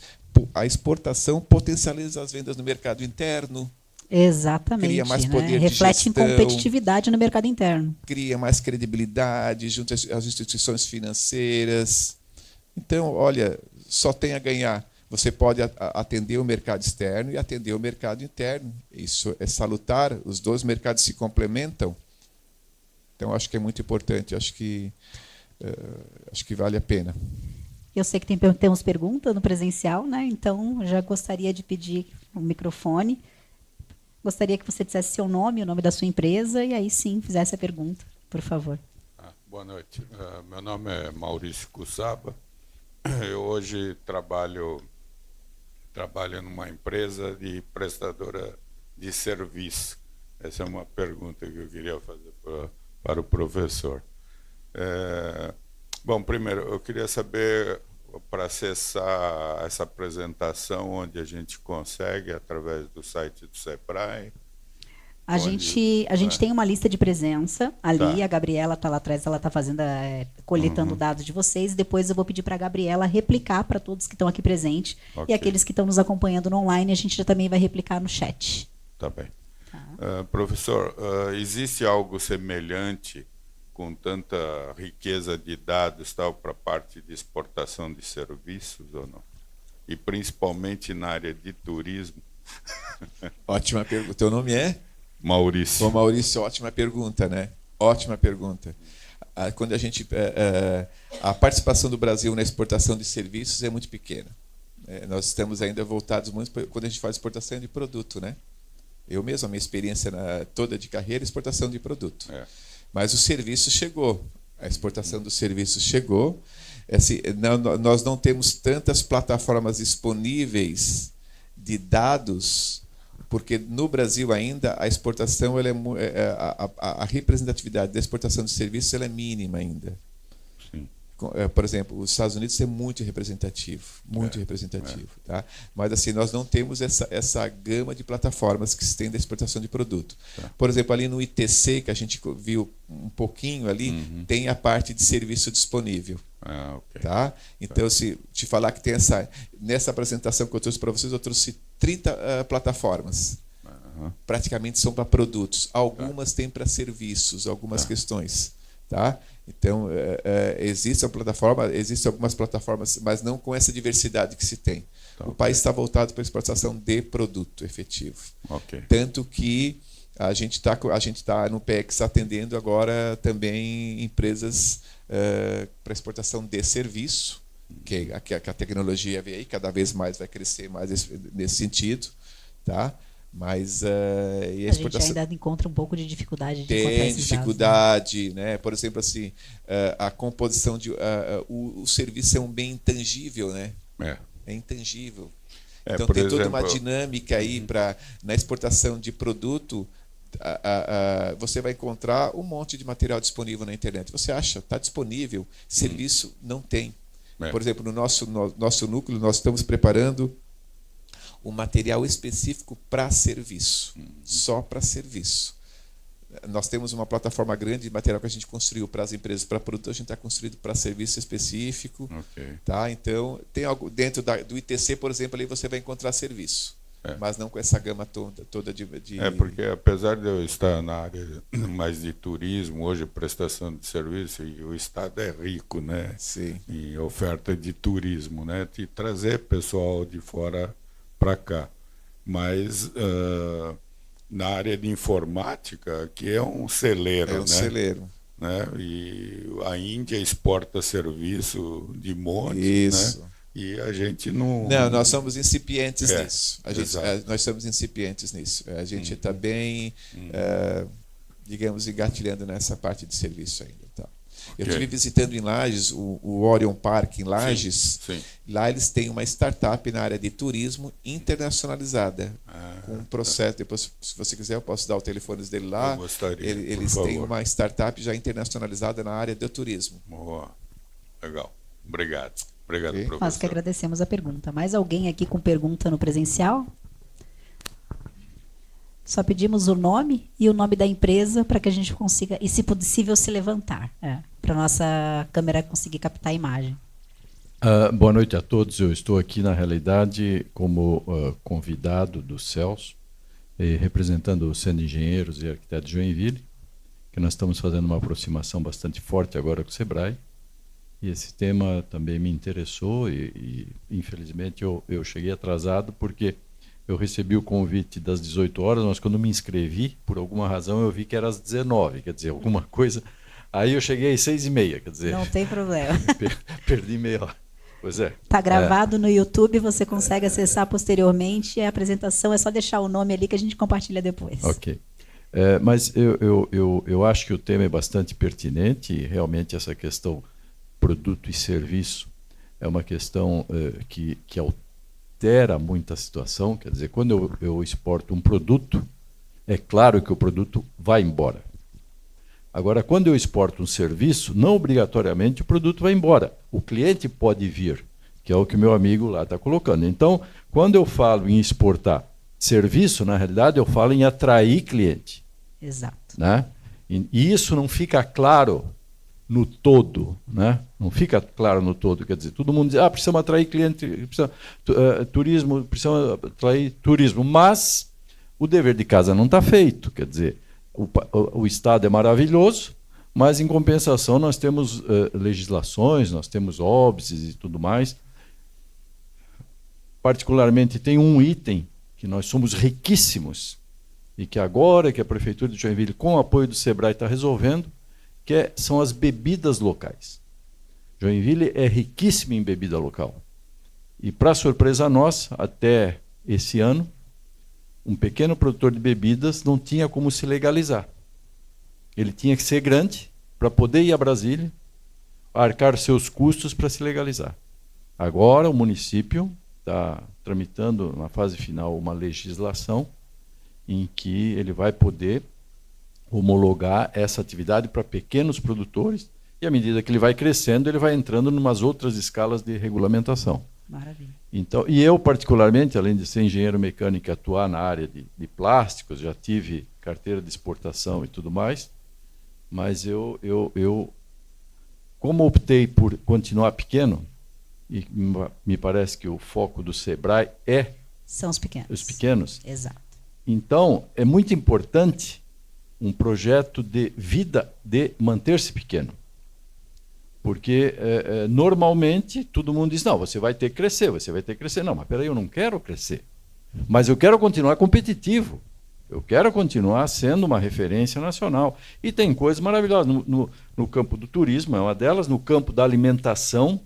A exportação potencializa as vendas no mercado interno. Exatamente. Cria mais poder de reflete gestão, em competitividade no mercado interno. Cria mais credibilidade junto às instituições financeiras. Então, olha, só tem a ganhar. Você pode atender o mercado externo e atender o mercado interno. Isso é salutar. Os dois mercados se complementam. Então, acho que é muito importante. Acho que vale a pena. Eu sei que temos perguntas no presencial, né? Então, já gostaria de pedir o microfone. Gostaria que você dissesse seu nome, o nome da sua empresa, e aí sim fizesse a pergunta, por favor. Boa noite. Meu nome é Maurício Cussaba. Eu hoje trabalho numa empresa de prestadora de serviço. Essa é uma pergunta que eu queria fazer para o professor. Bom, primeiro, eu queria saber, para acessar essa apresentação, onde a gente consegue, através do site do SEBRAE. A gente tem uma lista de presença ali, a Gabriela está lá atrás, ela está fazendo, coletando dados de vocês, depois eu vou pedir para a Gabriela replicar para todos que estão aqui presentes, e aqueles que estão nos acompanhando no online, a gente já também vai replicar no chat. Tá bem. Professor, existe algo semelhante, com tanta riqueza de dados, para a parte de exportação de serviços ou não? E principalmente na área de turismo? Ótima pergunta. O teu nome é? Maurício. Bom, Maurício, ótima pergunta, né? Ótima pergunta. Quando a participação do Brasil na exportação de serviços é muito pequena. Nós estamos ainda voltados muito quando a gente faz exportação de produto, né? Eu mesmo, a minha experiência toda de carreira, exportação de produto. Mas o serviço chegou. A exportação dos serviços chegou. Assim, nós não temos tantas plataformas disponíveis de dados, porque no Brasil ainda a exportação, a representatividade da exportação de serviços ela é mínima ainda. Sim. Por exemplo, os Estados Unidos é muito representativo, tá? Mas assim nós não temos essa gama de plataformas que se tem da exportação de produto. Por exemplo, ali no ITC, que a gente viu um pouquinho ali, tem a parte de serviço disponível. Okay. Tá? Então, se te falar que tem nessa apresentação que eu trouxe para vocês, eu trouxe 30 plataformas. Praticamente são para produtos. Algumas têm para serviços, algumas questões. Tá? Então, existe algumas plataformas, mas não com essa diversidade que se tem. O país está voltado para a exportação de produto efetivo. Tanto que a gente está no PEX atendendo agora também empresas para exportação de serviço, que a tecnologia veio aí, cada vez mais vai crescer mais nesse sentido. Tá? Mas e a exportação gente ainda encontra um pouco de dificuldade de tem encontrar esses dificuldade, dados, né? Por exemplo, assim, a composição o serviço é um bem intangível, né? É intangível. Então tem toda uma dinâmica aí na exportação de produto. Você vai encontrar um monte de material disponível na internet. Você acha, está disponível, serviço não tem. Por exemplo, no nosso núcleo, nós estamos preparando um material específico para serviço, só para serviço. Nós temos uma plataforma grande de material que a gente construiu para as empresas, para produto, a gente está construído para serviço específico. Tá? Então, tem algo dentro do ITC, por exemplo, ali você vai encontrar serviço, mas não com essa gama toda de... porque apesar de eu estar na área mais de turismo, hoje prestação de serviço, e o Estado é rico, né? Sim. Em oferta de turismo, né? De trazer pessoal de fora para cá, mas na área de informática, que é um celeiro, celeiro, né? E a Índia exporta serviço de monte, isso, né? E a gente não... Não, nós somos incipientes nisso. Nós somos incipientes nisso. A gente está bem, digamos, engatilhando nessa parte de serviço ainda. Tá? Eu estive visitando em Lages, o Orion Park em Lages. Sim. Lá eles têm uma startup na área de turismo internacionalizada. Com um processo, depois, se você quiser, eu posso dar o telefone dele lá. Eu gostaria, eles têm uma startup já internacionalizada na área do turismo. Boa. Legal. Obrigado. Obrigado, professor. Nós que agradecemos a pergunta. Mais alguém aqui com pergunta no presencial? Só pedimos o nome e o nome da empresa para que a gente consiga, e se possível, se levantar, para a nossa câmera conseguir captar a imagem. Boa noite a todos. Eu estou aqui, na realidade, como convidado do Celso, representando o Centro de Engenheiros e Arquitetos de Joinville, que nós estamos fazendo uma aproximação bastante forte agora com o SEBRAE. E esse tema também me interessou e infelizmente, eu cheguei atrasado porque eu recebi o convite das 18 horas, mas quando me inscrevi, por alguma razão, eu vi que era às 19, quer dizer, alguma coisa. Aí eu cheguei às 6h30, quer dizer... Não tem problema. Perdi meia hora. Pois é. Está gravado no YouTube, você consegue acessar posteriormente. A apresentação é só deixar o nome ali que a gente compartilha depois. Ok. Mas eu acho que o tema é bastante pertinente e realmente essa questão produto e serviço é uma questão que altera muito a situação. Quer dizer, quando eu exporto um produto, é claro que o produto vai embora. Agora, quando eu exporto um serviço, não obrigatoriamente o produto vai embora. O cliente pode vir, que é o que o meu amigo lá está colocando. Então, quando eu falo em exportar serviço, na realidade, eu falo em atrair cliente. Exato. Né? E isso não fica claro no todo, né? Não fica claro no todo, quer dizer, todo mundo diz, precisamos atrair cliente, precisamos atrair turismo, mas o dever de casa não está feito, quer dizer, o Estado é maravilhoso, mas em compensação nós temos legislações, nós temos óbices e tudo mais. Particularmente tem um item que nós somos riquíssimos, e que agora que a Prefeitura de Joinville, com o apoio do SEBRAE, está resolvendo, são as bebidas locais. Joinville é riquíssimo em bebida local. E, para surpresa nossa, até esse ano, um pequeno produtor de bebidas não tinha como se legalizar. Ele tinha que ser grande para poder ir a Brasília, arcar seus custos para se legalizar. Agora o município está tramitando, na fase final, uma legislação em que ele vai poder homologar essa atividade para pequenos produtores, e à medida que ele vai crescendo, ele vai entrando em umas outras escalas de regulamentação. Maravilha. Então, e eu, particularmente, além de ser engenheiro mecânico e atuar na área de plásticos, já tive carteira de exportação e tudo mais, mas eu como optei por continuar pequeno, e me parece que o foco do SEBRAE são os pequenos. Os pequenos. Exato. Então, é muito importante um projeto de vida de manter-se pequeno. Porque, normalmente, todo mundo diz, não, você vai ter que crescer, você vai ter que crescer. Não, mas peraí, eu não quero crescer. Mas eu quero continuar competitivo. Eu quero continuar sendo uma referência nacional. E tem coisas maravilhosas no campo do turismo, é uma delas, no campo da alimentação,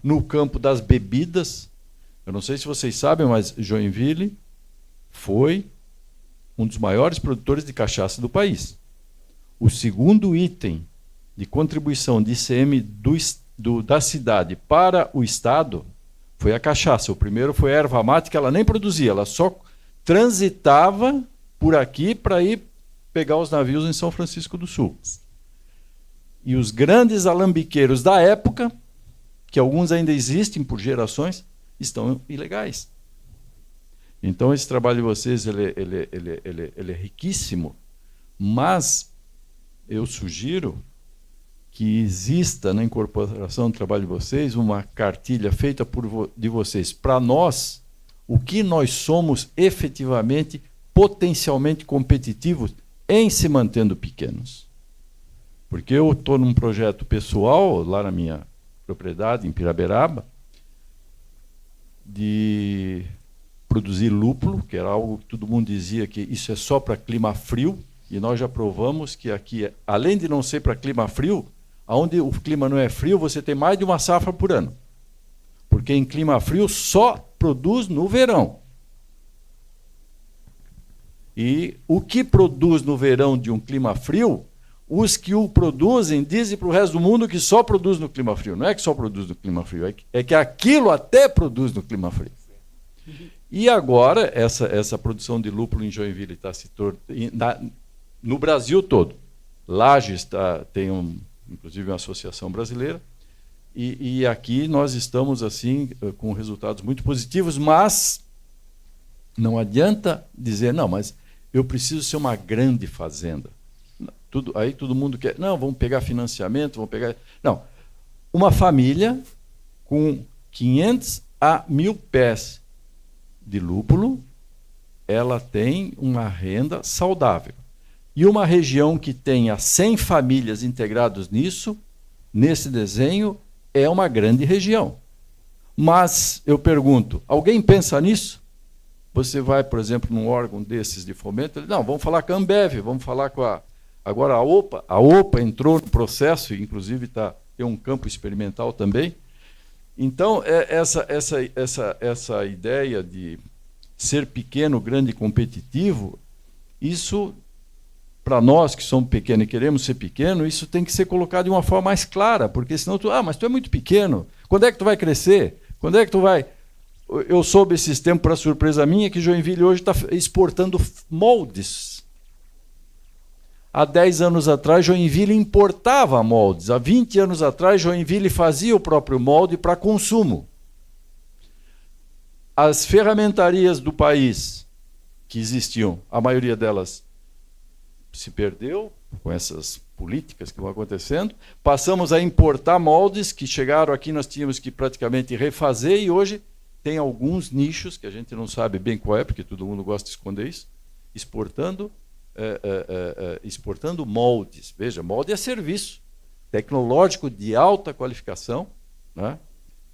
no campo das bebidas. Eu não sei se vocês sabem, mas Joinville foi um dos maiores produtores de cachaça do país. O segundo item de contribuição de ICM da cidade para o Estado foi a cachaça. O primeiro foi a erva mate, que ela nem produzia, ela só transitava por aqui para ir pegar os navios em São Francisco do Sul. E os grandes alambiqueiros da época, que alguns ainda existem por gerações, estão ilegais. Então, esse trabalho de vocês ele é riquíssimo, mas eu sugiro que exista na incorporação do trabalho de vocês uma cartilha feita de vocês para nós, o que nós somos efetivamente, potencialmente competitivos em se mantendo pequenos. Porque eu estou num projeto pessoal, lá na minha propriedade, em Piraberaba, de produzir lúpulo, que era algo que todo mundo dizia que isso é só para clima frio, e nós já provamos que aqui, além de não ser para clima frio, onde o clima não é frio, você tem mais de uma safra por ano. Porque em clima frio só produz no verão. E o que produz no verão de um clima frio, os que o produzem dizem para o resto do mundo que só produz no clima frio. Não é que só produz no clima frio, é que aquilo até produz no clima frio. E agora, essa produção de lúpulo em Joinville está se tornando... No Brasil todo. Lages tem inclusive uma associação brasileira, e aqui nós estamos assim com resultados muito positivos, mas não adianta dizer, não, mas eu preciso ser uma grande fazenda. Aí todo mundo quer, não, vamos pegar financiamento, vamos pegar... Não, uma família com 500 a 1.000 pés de lúpulo, ela tem uma renda saudável. E uma região que tenha 100 famílias integradas nisso, nesse desenho, é uma grande região. Mas, eu pergunto, alguém pensa nisso? Você vai, por exemplo, num órgão desses de fomento, não, vamos falar com a Ambev, vamos falar com a... Agora a OPA. A OPA entrou no processo, inclusive tem um campo experimental também. Então, essa ideia de ser pequeno, grande e competitivo, isso... Para nós que somos pequenos e queremos ser pequeno, isso tem que ser colocado de uma forma mais clara, porque senão mas tu é muito pequeno, quando é que tu vai crescer? Quando é que tu vai... Eu soube esses tempos, para surpresa minha, que Joinville hoje está exportando moldes. Há 10 anos atrás, Joinville importava moldes. Há 20 anos atrás, Joinville fazia o próprio molde para consumo. As ferramentarias do país que existiam, a maioria delas se perdeu com essas políticas que vão acontecendo. Passamos a importar moldes que chegaram aqui, nós tínhamos que praticamente refazer, e hoje tem alguns nichos que a gente não sabe bem qual é, porque todo mundo gosta de esconder isso, exportando moldes. Veja, molde é serviço tecnológico de alta qualificação, né?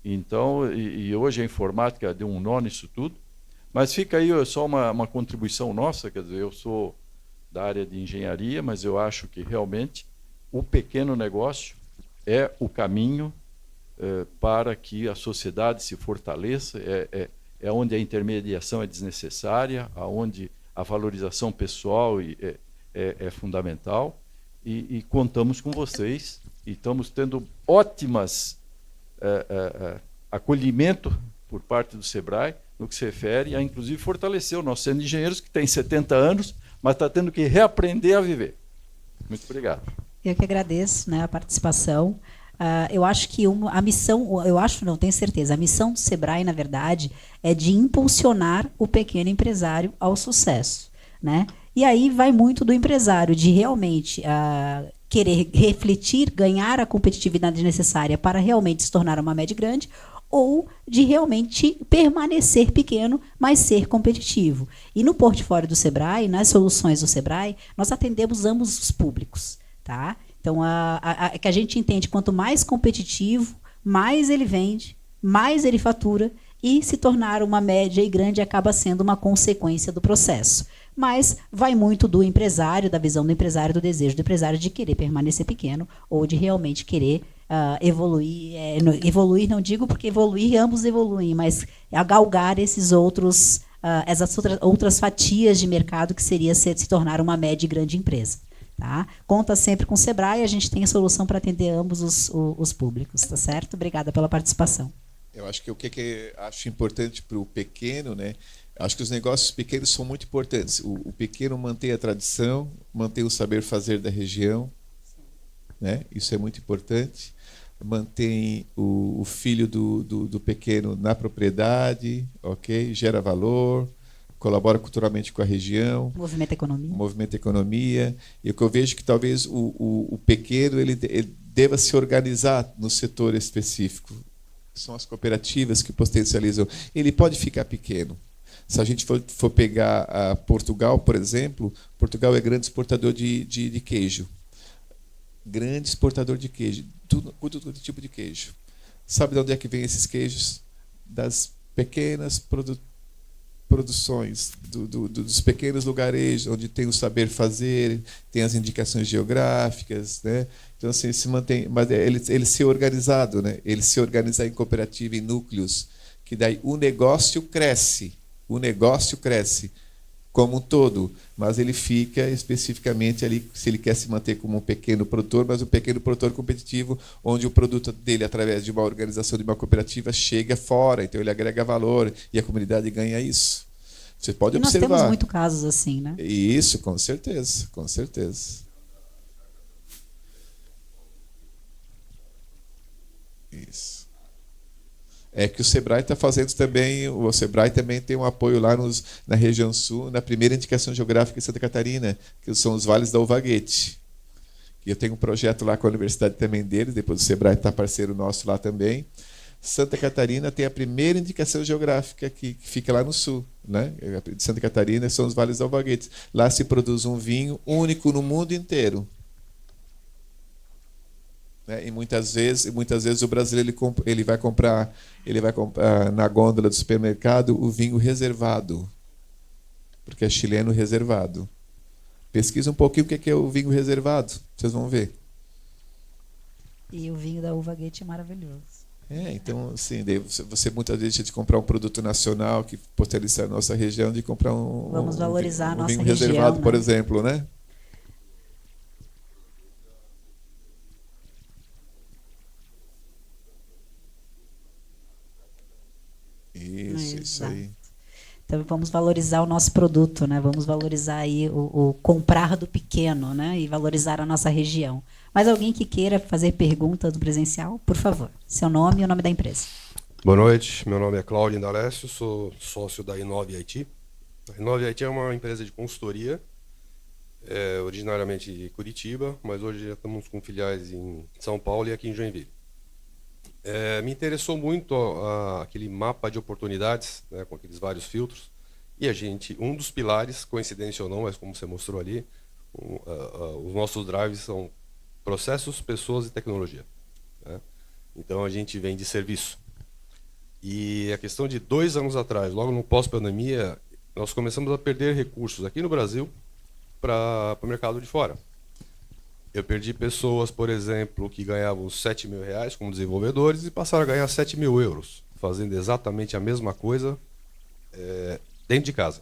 Então, e hoje a informática deu um nó nisso tudo, Mas fica aí só uma contribuição nossa, quer dizer, eu sou da área de engenharia, mas eu acho que realmente o pequeno negócio é o caminho para que a sociedade se fortaleça, é onde a intermediação é desnecessária, aonde a valorização pessoal é fundamental, e contamos com vocês, e estamos tendo ótimas acolhimento por parte do SEBRAE, no que se refere a, inclusive, fortalecer o nosso centro de engenheiros, que tem 70 anos, mas está tendo que reaprender a viver. Muito obrigado. Eu que agradeço, né, a participação. Eu acho que a missão, eu acho, não tenho certeza, a missão do SEBRAE, na verdade, é de impulsionar o pequeno empresário ao sucesso, né? E aí vai muito do empresário, de realmente querer refletir, ganhar a competitividade necessária para realmente se tornar uma média grande, ou de realmente permanecer pequeno, mas ser competitivo. E no portfólio do SEBRAE, nas soluções do SEBRAE, nós atendemos ambos os públicos, tá? Então, que a gente entende, quanto mais competitivo, mais ele vende, mais ele fatura, e se tornar uma média e grande acaba sendo uma consequência do processo. Mas vai muito do empresário, da visão do empresário, do desejo do empresário de querer permanecer pequeno ou de realmente querer evoluir. Evoluir não digo porque evoluir, ambos evoluem, mas galgar esses outros, essas outras fatias de mercado que seria se tornar uma média e grande empresa. Tá? Conta sempre com o SEBRAE, a gente tem a solução para atender ambos os públicos, tá certo? Obrigada pela participação. Eu acho que o que acho importante para o pequeno, né? Acho que os negócios pequenos são muito importantes. O pequeno mantém a tradição, mantém o saber fazer da região, né? Isso é muito importante. Mantém o filho do pequeno na propriedade, ok? Gera valor, colabora culturalmente com a região. Movimenta economia. Movimenta economia. E o que eu vejo que talvez o pequeno ele deva se organizar no setor específico. São as cooperativas que potencializam. Ele pode ficar pequeno. Se a gente for pegar Portugal, por exemplo, Portugal é grande exportador de queijo. Grande exportador de queijo. Todo tipo de queijo. Sabe de onde é que vem esses queijos? Das pequenas produções, dos pequenos lugarejos, onde tem o saber fazer, tem as indicações geográficas, né? Então, assim, se mantém, mas ele ser organizado, né? Ele se organizar em cooperativa, em núcleos, que daí o negócio cresce como um todo, mas ele fica especificamente ali, se ele quer se manter como um pequeno produtor, mas um pequeno produtor competitivo, onde o produto dele, através de uma organização, de uma cooperativa, chega fora, então ele agrega valor e a comunidade ganha isso. Você pode observar. Nós temos muitos casos assim, né? Isso, com certeza, com certeza. Isso. É que o SEBRAE está fazendo também, o SEBRAE também tem um apoio lá na região sul, na primeira indicação geográfica em Santa Catarina, que são os vales da Uvaguete. E eu tenho um projeto lá com a universidade também deles, depois o SEBRAE está parceiro nosso lá também. Santa Catarina tem a primeira indicação geográfica que fica lá no sul, né? De Santa Catarina são os vales da Uvaguete. Lá se produz um vinho único no mundo inteiro. E muitas vezes o brasileiro ele vai comprar na gôndola do supermercado o vinho reservado, porque é chileno reservado. Pesquisa um pouquinho o que é o vinho reservado, vocês vão ver. E o vinho da Uvaguete é maravilhoso. Então, assim, você muitas vezes deixa de comprar um produto nacional que potencializa a nossa região, de comprar Vamos valorizar a nossa vinho região, reservado, né? por exemplo, né? Isso aí. Então vamos valorizar o nosso produto, né? Vamos valorizar aí o comprar do pequeno, né? E valorizar a nossa região. Mas alguém que queira fazer pergunta do presencial, por favor. Seu nome e o nome da empresa. Boa noite, meu nome é Cláudio Indalécio, sou sócio da Inove IT. A Inove IT é uma empresa de consultoria, originariamente de Curitiba, mas hoje já estamos com filiais em São Paulo e aqui em Joinville. Me interessou muito aquele mapa de oportunidades, né, com aqueles vários filtros, e um dos pilares, coincidência ou não, mas como você mostrou ali, os nossos drives são processos, pessoas e tecnologia, né? Então a gente vende serviço. E a questão de 2 anos atrás, logo no pós-pandemia, nós começamos a perder recursos aqui no Brasil para o mercado de fora. Eu perdi pessoas, por exemplo, que ganhavam 7 mil reais como desenvolvedores e passaram a ganhar 7 mil euros, fazendo exatamente a mesma coisa dentro de casa.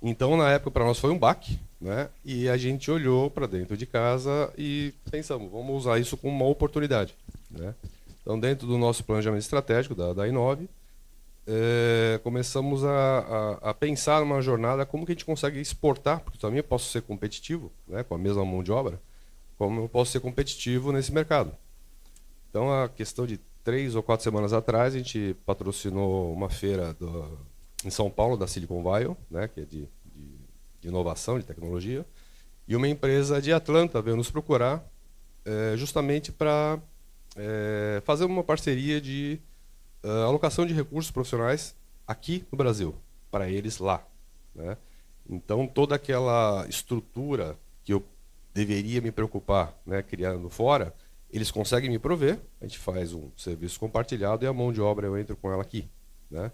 Então, na época, para nós foi um baque, né? E a gente olhou para dentro de casa e pensamos, vamos usar isso como uma oportunidade, né? Então, dentro do nosso planejamento estratégico da Inove, começamos a pensar numa jornada como que a gente consegue exportar, porque também eu posso ser competitivo, né, com a mesma mão de obra, como eu posso ser competitivo nesse mercado. Então, a questão de 3 ou 4 semanas atrás, a gente patrocinou uma feira em São Paulo, da Silicon Valley, né, que é de inovação, de tecnologia, e uma empresa de Atlanta veio nos procurar justamente para fazer uma parceria de alocação de recursos profissionais aqui no Brasil, para eles lá, né? Então, toda aquela estrutura que eu deveria me preocupar, né, criando fora, eles conseguem me prover, a gente faz um serviço compartilhado e a mão de obra eu entro com ela aqui, né?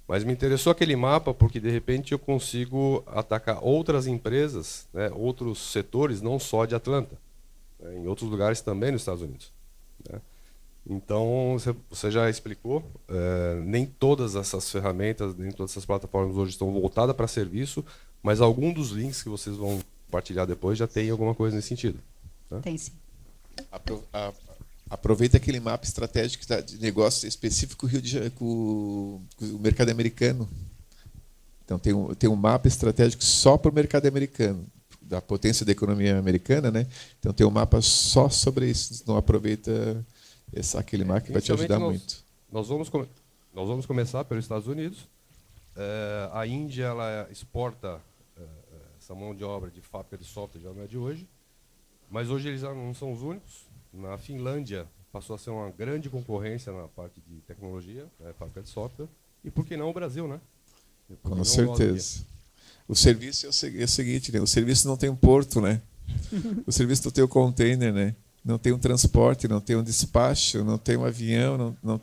Mas me interessou aquele mapa porque, de repente, eu consigo atacar outras empresas, né, outros setores, não só de Atlanta, né, em outros lugares também nos Estados Unidos, né? Então, você já explicou, nem todas essas ferramentas, nem todas essas plataformas hoje estão voltadas para serviço, mas algum dos links que vocês vão compartilhar depois já tem alguma coisa nesse sentido, né? Tem sim. Aproveita aquele mapa estratégico de negócio específico com o mercado americano. Então, tem um mapa estratégico só para o mercado americano, da potência da economia americana, né? Então, tem um mapa só sobre isso. Não aproveita aquele mapa que vai te ajudar muito. Nós vamos começar pelos Estados Unidos. A Índia ela exporta essa mão de obra de fábrica de software, já não é de hoje, mas hoje eles não são os únicos. Na Finlândia passou a ser uma grande concorrência na parte de tecnologia, fábrica de software, e por que não o Brasil, né? Com certeza. O serviço é o seguinte, né? O serviço não tem um porto, né? O serviço não tem o container, né? Não tem um transporte, não tem um despacho, não tem um avião, não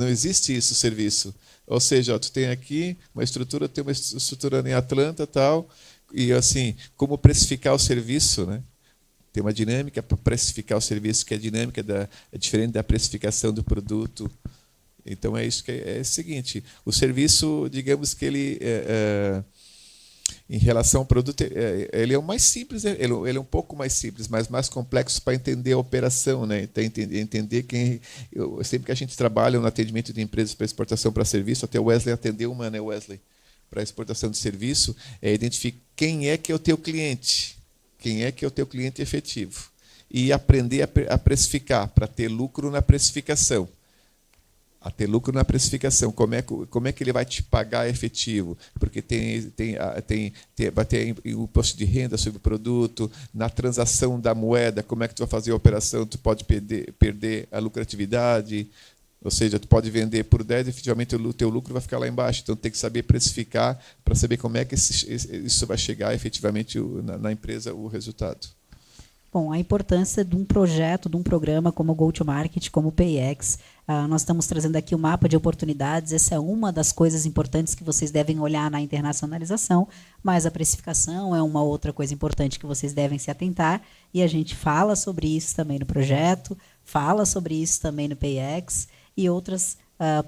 existe isso, o serviço. Ou seja, tu tem aqui uma estrutura, tem uma estrutura em Atlanta, tal, e assim, como precificar o serviço, né? Tem uma dinâmica para precificar o serviço que é dinâmica é diferente da precificação do produto. Então é isso que é o seguinte, o serviço, digamos que ele em relação ao produto, ele é o mais simples, ele é um pouco mais simples, mas mais complexo para entender a operação, né? Então, entender sempre que a gente trabalha no atendimento de empresas para exportação para serviço, até o Wesley atendeu uma, né, Wesley, para exportação de serviço, identificar quem é que é o teu cliente, quem é que é o teu cliente efetivo, e aprender a precificar, para ter lucro na precificação. A ter lucro na precificação, como é que ele vai te pagar efetivo? Porque vai ter o imposto de renda sobre o produto, na transação da moeda, como é que tu vai fazer a operação, tu pode perder a lucratividade, ou seja, tu pode vender por 10, efetivamente o teu lucro vai ficar lá embaixo, então tem que saber precificar para saber como é que isso vai chegar efetivamente na empresa, o resultado. Bom, a importância de um projeto, de um programa como o Go-to-Market, como o PayEx. Nós estamos trazendo aqui o mapa de oportunidades. Essa é uma das coisas importantes que vocês devem olhar na internacionalização, mas a precificação é uma outra coisa importante que vocês devem se atentar. E a gente fala sobre isso também no projeto, fala sobre isso também no PayEx e outros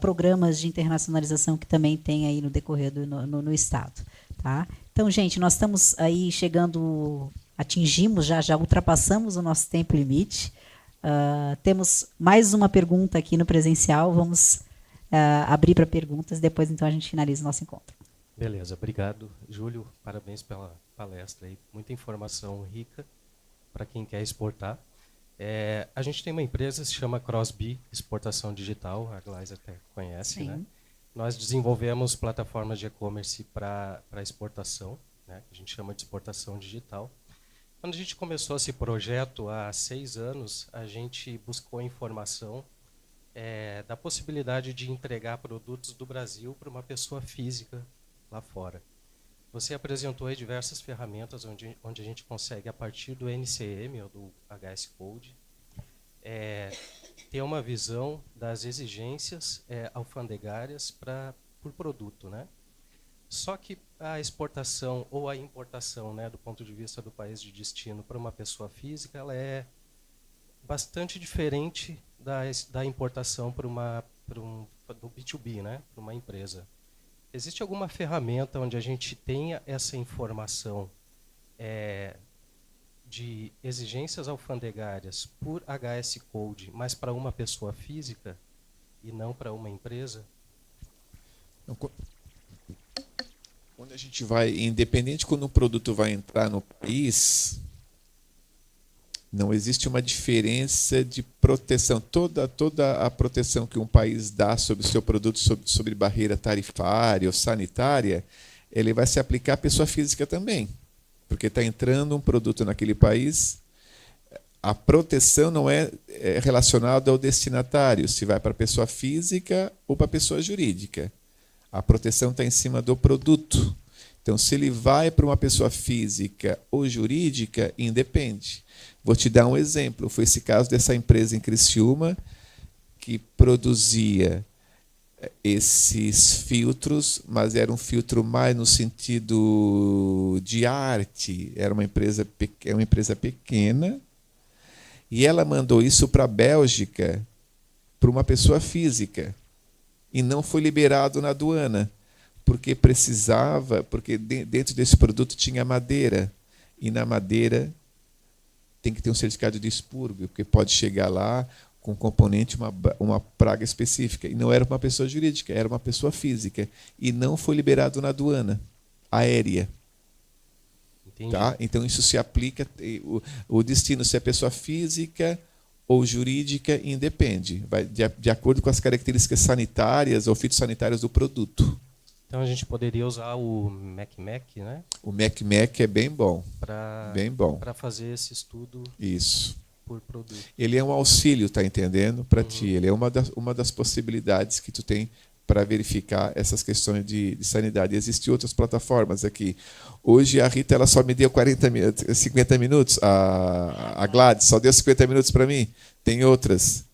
programas de internacionalização que também tem aí no decorrer no Estado. Tá? Então, gente, nós estamos aí atingimos, já ultrapassamos o nosso tempo limite. Temos mais uma pergunta aqui no presencial. Vamos abrir para perguntas, depois então a gente finaliza o nosso encontro. Beleza, obrigado, Júlio. Parabéns pela palestra aí. Muita informação rica para quem quer exportar. A gente tem uma empresa que se chama Crossbee Exportação Digital, a Glais até conhece, Sim. né? Nós desenvolvemos plataformas de e-commerce para exportação, né? Que a gente chama de exportação digital. Quando a gente começou esse projeto há 6 anos, a gente buscou informação da possibilidade de entregar produtos do Brasil para uma pessoa física lá fora. Você apresentou aí diversas ferramentas onde a gente consegue, a partir do NCM, ou do HS Code, ter uma visão das exigências alfandegárias por produto, né? Só que a exportação ou a importação, né, do ponto de vista do país de destino para uma pessoa física, ela é bastante diferente da importação do B2B, né, para uma empresa. Existe alguma ferramenta onde a gente tenha essa informação de exigências alfandegárias por HS Code, mas para uma pessoa física e não para uma empresa? Quando a gente vai, independente quando o produto vai entrar no país, não existe uma diferença de proteção. Toda a proteção que um país dá sobre o seu produto, sobre barreira tarifária ou sanitária, ele vai se aplicar à pessoa física também. Porque está entrando um produto naquele país, a proteção não é relacionada ao destinatário, se vai para a pessoa física ou para a pessoa jurídica. A proteção está em cima do produto. Então, se ele vai para uma pessoa física ou jurídica, independe. Vou te dar um exemplo. Foi esse caso dessa empresa em Criciúma que produzia esses filtros, mas era um filtro mais no sentido de arte. Era uma empresa pequena e ela mandou isso para a Bélgica para uma pessoa física e não foi liberado na aduana, porque dentro desse produto tinha madeira, e na madeira tem que ter um certificado de expurgo, porque pode chegar lá com componente uma praga específica. E não era uma pessoa jurídica, era uma pessoa física. E não foi liberado na aduana aérea. Tá? Então isso se aplica, o destino, se é pessoa física ou jurídica, independe. Vai de acordo com as características sanitárias ou fitossanitárias do produto. Então a gente poderia usar o MECMEC, né? O MECMEC é bem bom. Para fazer esse estudo. Isso. Por produto. Ele é um auxílio, tá entendendo? Para ti. Ele é uma das possibilidades que tu tem para verificar essas questões de sanidade. Existem outras plataformas aqui. Hoje a Rita ela só me deu 50 minutos, a Gladys só deu 50 minutos para mim. Tem outras.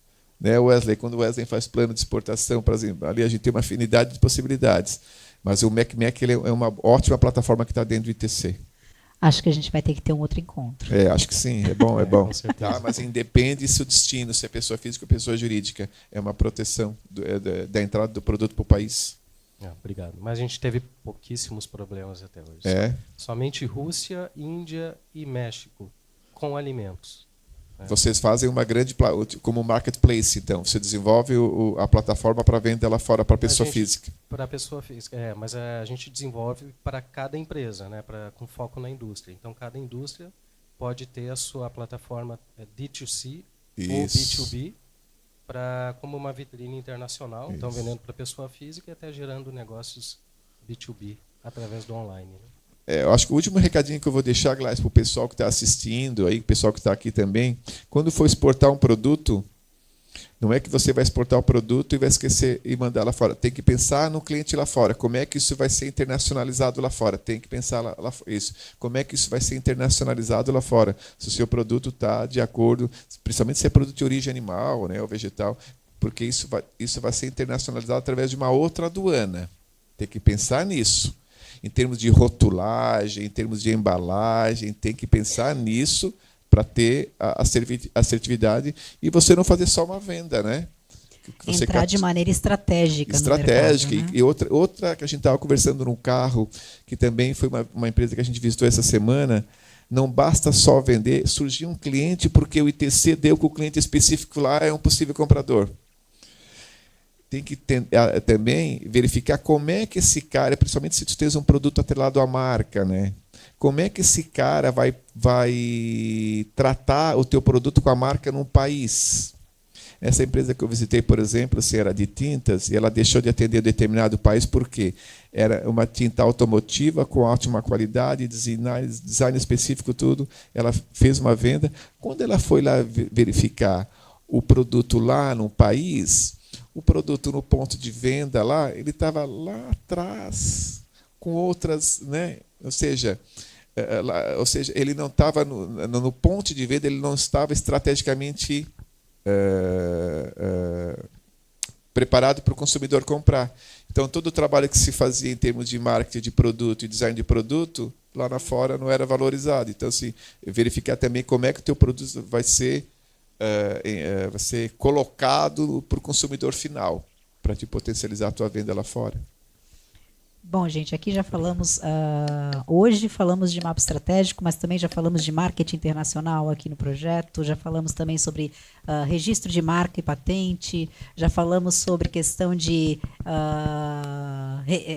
Né, Wesley? Quando o Wesley faz plano de exportação, por exemplo, ali a gente tem uma afinidade de possibilidades. Mas o MECMEC ele é uma ótima plataforma que está dentro do ITC. Acho que a gente vai ter que ter um outro encontro. Acho que sim, é bom. Com certeza. Tá, mas independe se o destino, se é pessoa física ou pessoa jurídica. É uma proteção da entrada do produto para o país. Obrigado. Mas a gente teve pouquíssimos problemas até hoje. Somente Rússia, Índia e México com alimentos. Vocês fazem uma grande, como marketplace, então. Você desenvolve a plataforma para vender lá fora para a pessoa física. Para a pessoa física, mas a gente desenvolve para cada empresa, né, com foco na indústria. Então, cada indústria pode ter a sua plataforma D2C ou B2B como uma vitrine internacional. Então, vendendo para a pessoa física e até gerando negócios B2B através do online. Né? Eu acho que o último recadinho que eu vou deixar, Gladys, para o pessoal que está assistindo, aí, o pessoal que está aqui também, quando for exportar um produto, não é que você vai exportar o produto e vai esquecer e mandar lá fora. Tem que pensar no cliente lá fora. Como é que isso vai ser internacionalizado lá fora? Tem que pensar lá isso. Como é que isso vai ser internacionalizado lá fora? Se o seu produto está de acordo, principalmente se é produto de origem animal, né, ou vegetal, porque isso vai ser internacionalizado através de uma outra aduana. Tem que pensar nisso. Em termos de rotulagem, em termos de embalagem, tem que pensar nisso para ter a assertividade e você não fazer só uma venda, né? Você entrar de maneira estratégica no mercado, né? E outra que a gente estava conversando num carro, que também foi uma empresa que a gente visitou essa semana, não basta só vender, surgiu um cliente porque o ITC deu que o cliente específico lá é um possível comprador. Tem que também verificar como é que esse cara, principalmente se tu tens um produto atrelado à marca, né? Como é que esse cara vai tratar o teu produto com a marca num país? Essa empresa que eu visitei, por exemplo, era de tintas, e ela deixou de atender determinado país porque era uma tinta automotiva com ótima qualidade, design específico, tudo. Ela fez uma venda. Quando ela foi lá verificar o produto lá no país, o produto no ponto de venda lá, ele estava lá atrás, com outras, né? Ou seja, ele não estava no ponto de venda, ele não estava estrategicamente preparado para o consumidor comprar. Então, todo o trabalho que se fazia em termos de marketing de produto e design de produto, lá na fora não era valorizado. Então, assim, verificar também como é que o teu produto vai ser colocado para o consumidor final, para te potencializar a tua venda lá fora. Bom, gente, aqui já falamos, hoje falamos de mapa estratégico, mas também já falamos de marketing internacional aqui no projeto, já falamos também sobre registro de marca e patente, já falamos sobre questão de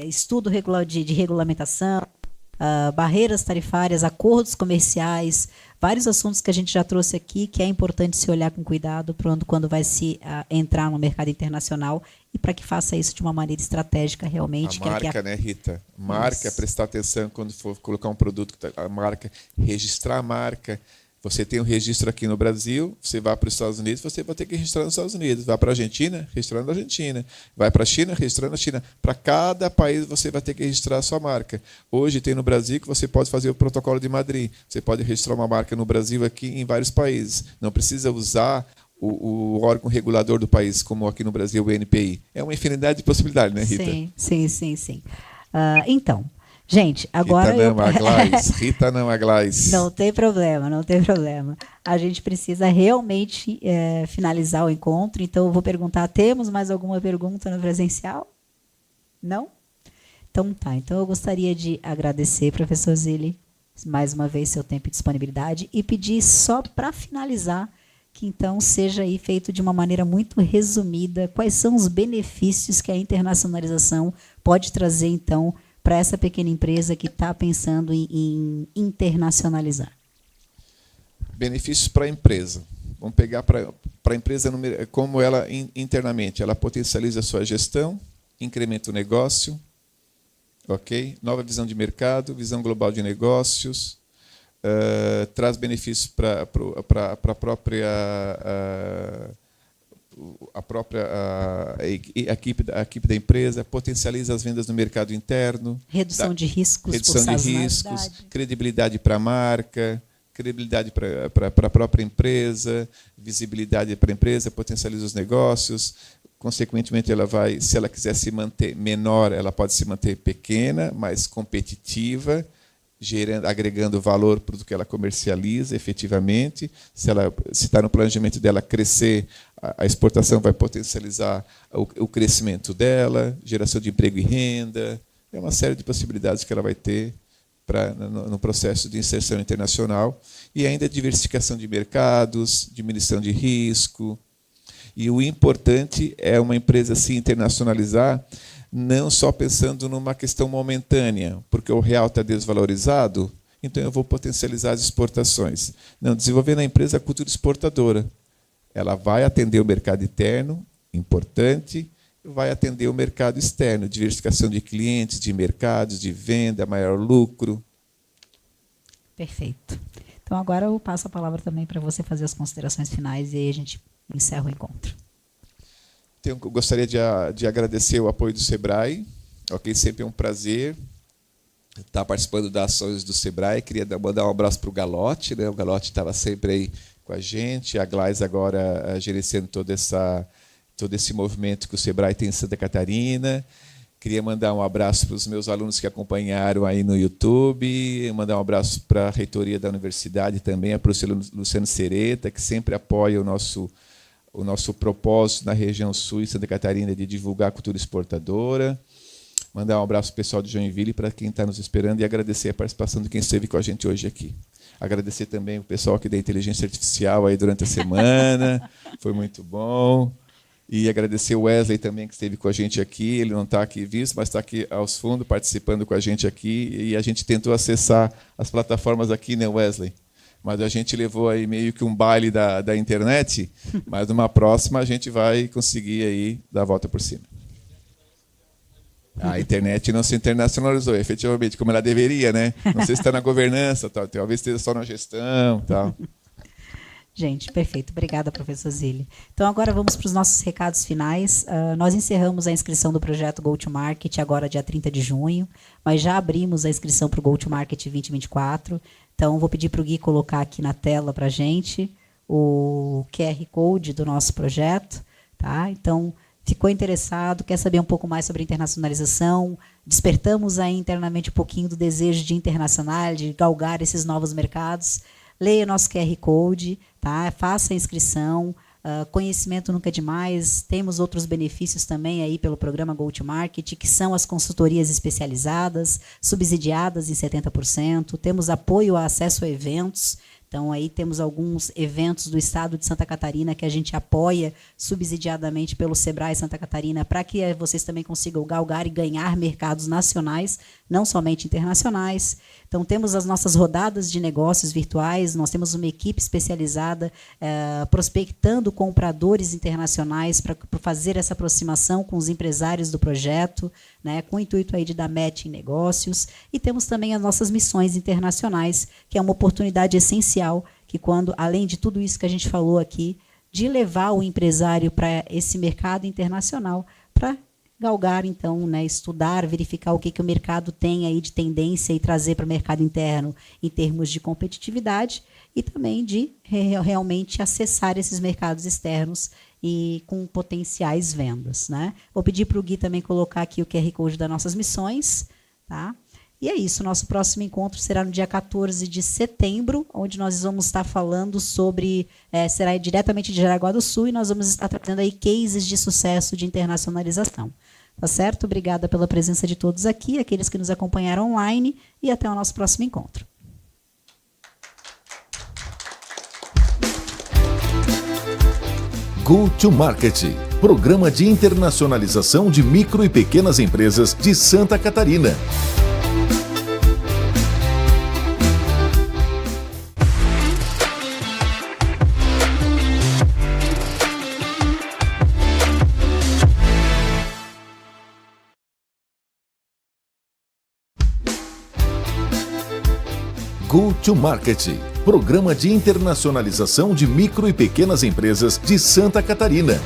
estudo de regulamentação, barreiras tarifárias, acordos comerciais, vários assuntos que a gente já trouxe aqui, que é importante se olhar com cuidado quando vai se entrar no mercado internacional e para que faça isso de uma maneira estratégica realmente. A marca, né, Rita? Marca, prestar atenção quando for colocar um produto, a marca, registrar a marca. Você tem um registro aqui no Brasil, você vai para os Estados Unidos, você vai ter que registrar nos Estados Unidos. Vai para a Argentina, registrando na Argentina. Vai para a China, registrando na China. Para cada país você vai ter que registrar a sua marca. Hoje tem no Brasil que você pode fazer o protocolo de Madrid. Você pode registrar uma marca no Brasil aqui em vários países. Não precisa usar o órgão regulador do país, como aqui no Brasil o NPI. É uma infinidade de possibilidades, né, Rita? Sim. Então, gente, agora Rita não é Glais. Não tem problema. A gente precisa realmente finalizar o encontro, então eu vou perguntar, temos mais alguma pergunta no presencial? Não? Então tá, então eu gostaria de agradecer, professor Zilli, mais uma vez seu tempo e disponibilidade, e pedir só para finalizar que então seja aí feito de uma maneira muito resumida quais são os benefícios que a internacionalização pode trazer então para essa pequena empresa que está pensando em internacionalizar. Benefícios para a empresa. Vamos pegar para a empresa como ela internamente. Ela potencializa a sua gestão, incrementa o negócio, ok? Nova visão de mercado, visão global de negócios, traz benefícios para a própria equipe da empresa, potencializa as vendas no mercado interno, redução de riscos, credibilidade para a marca, credibilidade para a própria empresa, visibilidade para a empresa, potencializa os negócios. Consequentemente, ela vai, se ela quiser se manter menor, ela pode se manter pequena, mais competitiva, agregando valor para o que ela comercializa efetivamente. Se está no planejamento dela crescer, a exportação vai potencializar o crescimento dela, geração de emprego e renda. É uma série de possibilidades que ela vai ter no processo de inserção internacional. E ainda diversificação de mercados, diminuição de risco. E o importante é uma empresa se internacionalizar não só pensando numa questão momentânea, porque o real está desvalorizado, então eu vou potencializar as exportações. Não, desenvolver na empresa a cultura exportadora. Ela vai atender o mercado interno, importante, vai atender o mercado externo, diversificação de clientes, de mercados, de venda, maior lucro. Perfeito. Então agora eu passo a palavra também para você fazer as considerações finais e aí a gente encerra o encontro. Eu gostaria de agradecer o apoio do Sebrae, ok? Sempre é um prazer estar participando das ações do Sebrae. Queria mandar um abraço para o Galote, né? O Galote estava sempre aí com a gente, a Glais agora gerenciando todo esse movimento que o Sebrae tem em Santa Catarina. Queria mandar um abraço para os meus alunos que acompanharam aí no YouTube, mandar um abraço para a reitoria da universidade também, para o Luciano Sereta, que sempre apoia o nosso propósito na região sul e Santa Catarina de divulgar a cultura exportadora. Mandar um abraço para o pessoal de Joinville, para quem está nos esperando, e agradecer a participação de quem esteve com a gente hoje aqui. Agradecer também o pessoal aqui da inteligência artificial aí durante a semana, foi muito bom. E agradecer o Wesley também, que esteve com a gente aqui. Ele não está aqui visto, mas está aqui aos fundos, participando com a gente aqui. E a gente tentou acessar as plataformas aqui, né, Wesley? Mas a gente levou aí meio que um baile da internet, mas numa próxima a gente vai conseguir aí dar a volta por cima. A internet não se internacionalizou, efetivamente, como ela deveria, né? Não sei se está na governança, tal, talvez esteja só na gestão, tal. Gente, perfeito. Obrigada, professor Zilli. Então, agora vamos para os nossos recados finais. Nós encerramos a inscrição do projeto Go to Market agora, dia 30 de junho, mas já abrimos a inscrição para o Go to Market 2024. Então, vou pedir para o Gui colocar aqui na tela para a gente o QR Code do nosso projeto, tá? Então, ficou interessado, quer saber um pouco mais sobre internacionalização, despertamos aí internamente um pouquinho do desejo de internacional, de galgar esses novos mercados, leia nosso QR Code, tá? Faça a inscrição, conhecimento nunca é demais, temos outros benefícios também aí pelo programa Go-to-Market, que são as consultorias especializadas, subsidiadas em 70%, temos apoio a acesso a eventos. Então, aí temos alguns eventos do estado de Santa Catarina que a gente apoia subsidiadamente pelo Sebrae Santa Catarina para que vocês também consigam galgar e ganhar mercados nacionais, não somente internacionais. Então, temos as nossas rodadas de negócios virtuais, nós temos uma equipe especializada prospectando compradores internacionais para fazer essa aproximação com os empresários do projeto, né, com o intuito aí de dar match em negócios. E temos também as nossas missões internacionais, que é uma oportunidade essencial que quando, além de tudo isso que a gente falou aqui, de levar o empresário para esse mercado internacional, para galgar, então, né, estudar, verificar o que o mercado tem aí de tendência e trazer para o mercado interno em termos de competitividade e também de realmente acessar esses mercados externos e com potenciais vendas, né? Vou pedir para o Gui também colocar aqui o QR Code das nossas missões, tá? E é isso, nosso próximo encontro será no dia 14 de setembro, onde nós vamos estar falando sobre, será diretamente de Jaraguá do Sul, e nós vamos estar tratando aí cases de sucesso de internacionalização. Tá certo? Obrigada pela presença de todos aqui, aqueles que nos acompanharam online, e até o nosso próximo encontro. Go-to-Market, programa de internacionalização de micro e pequenas empresas de Santa Catarina. Go-to-Market, programa de internacionalização de micro e pequenas empresas de Santa Catarina.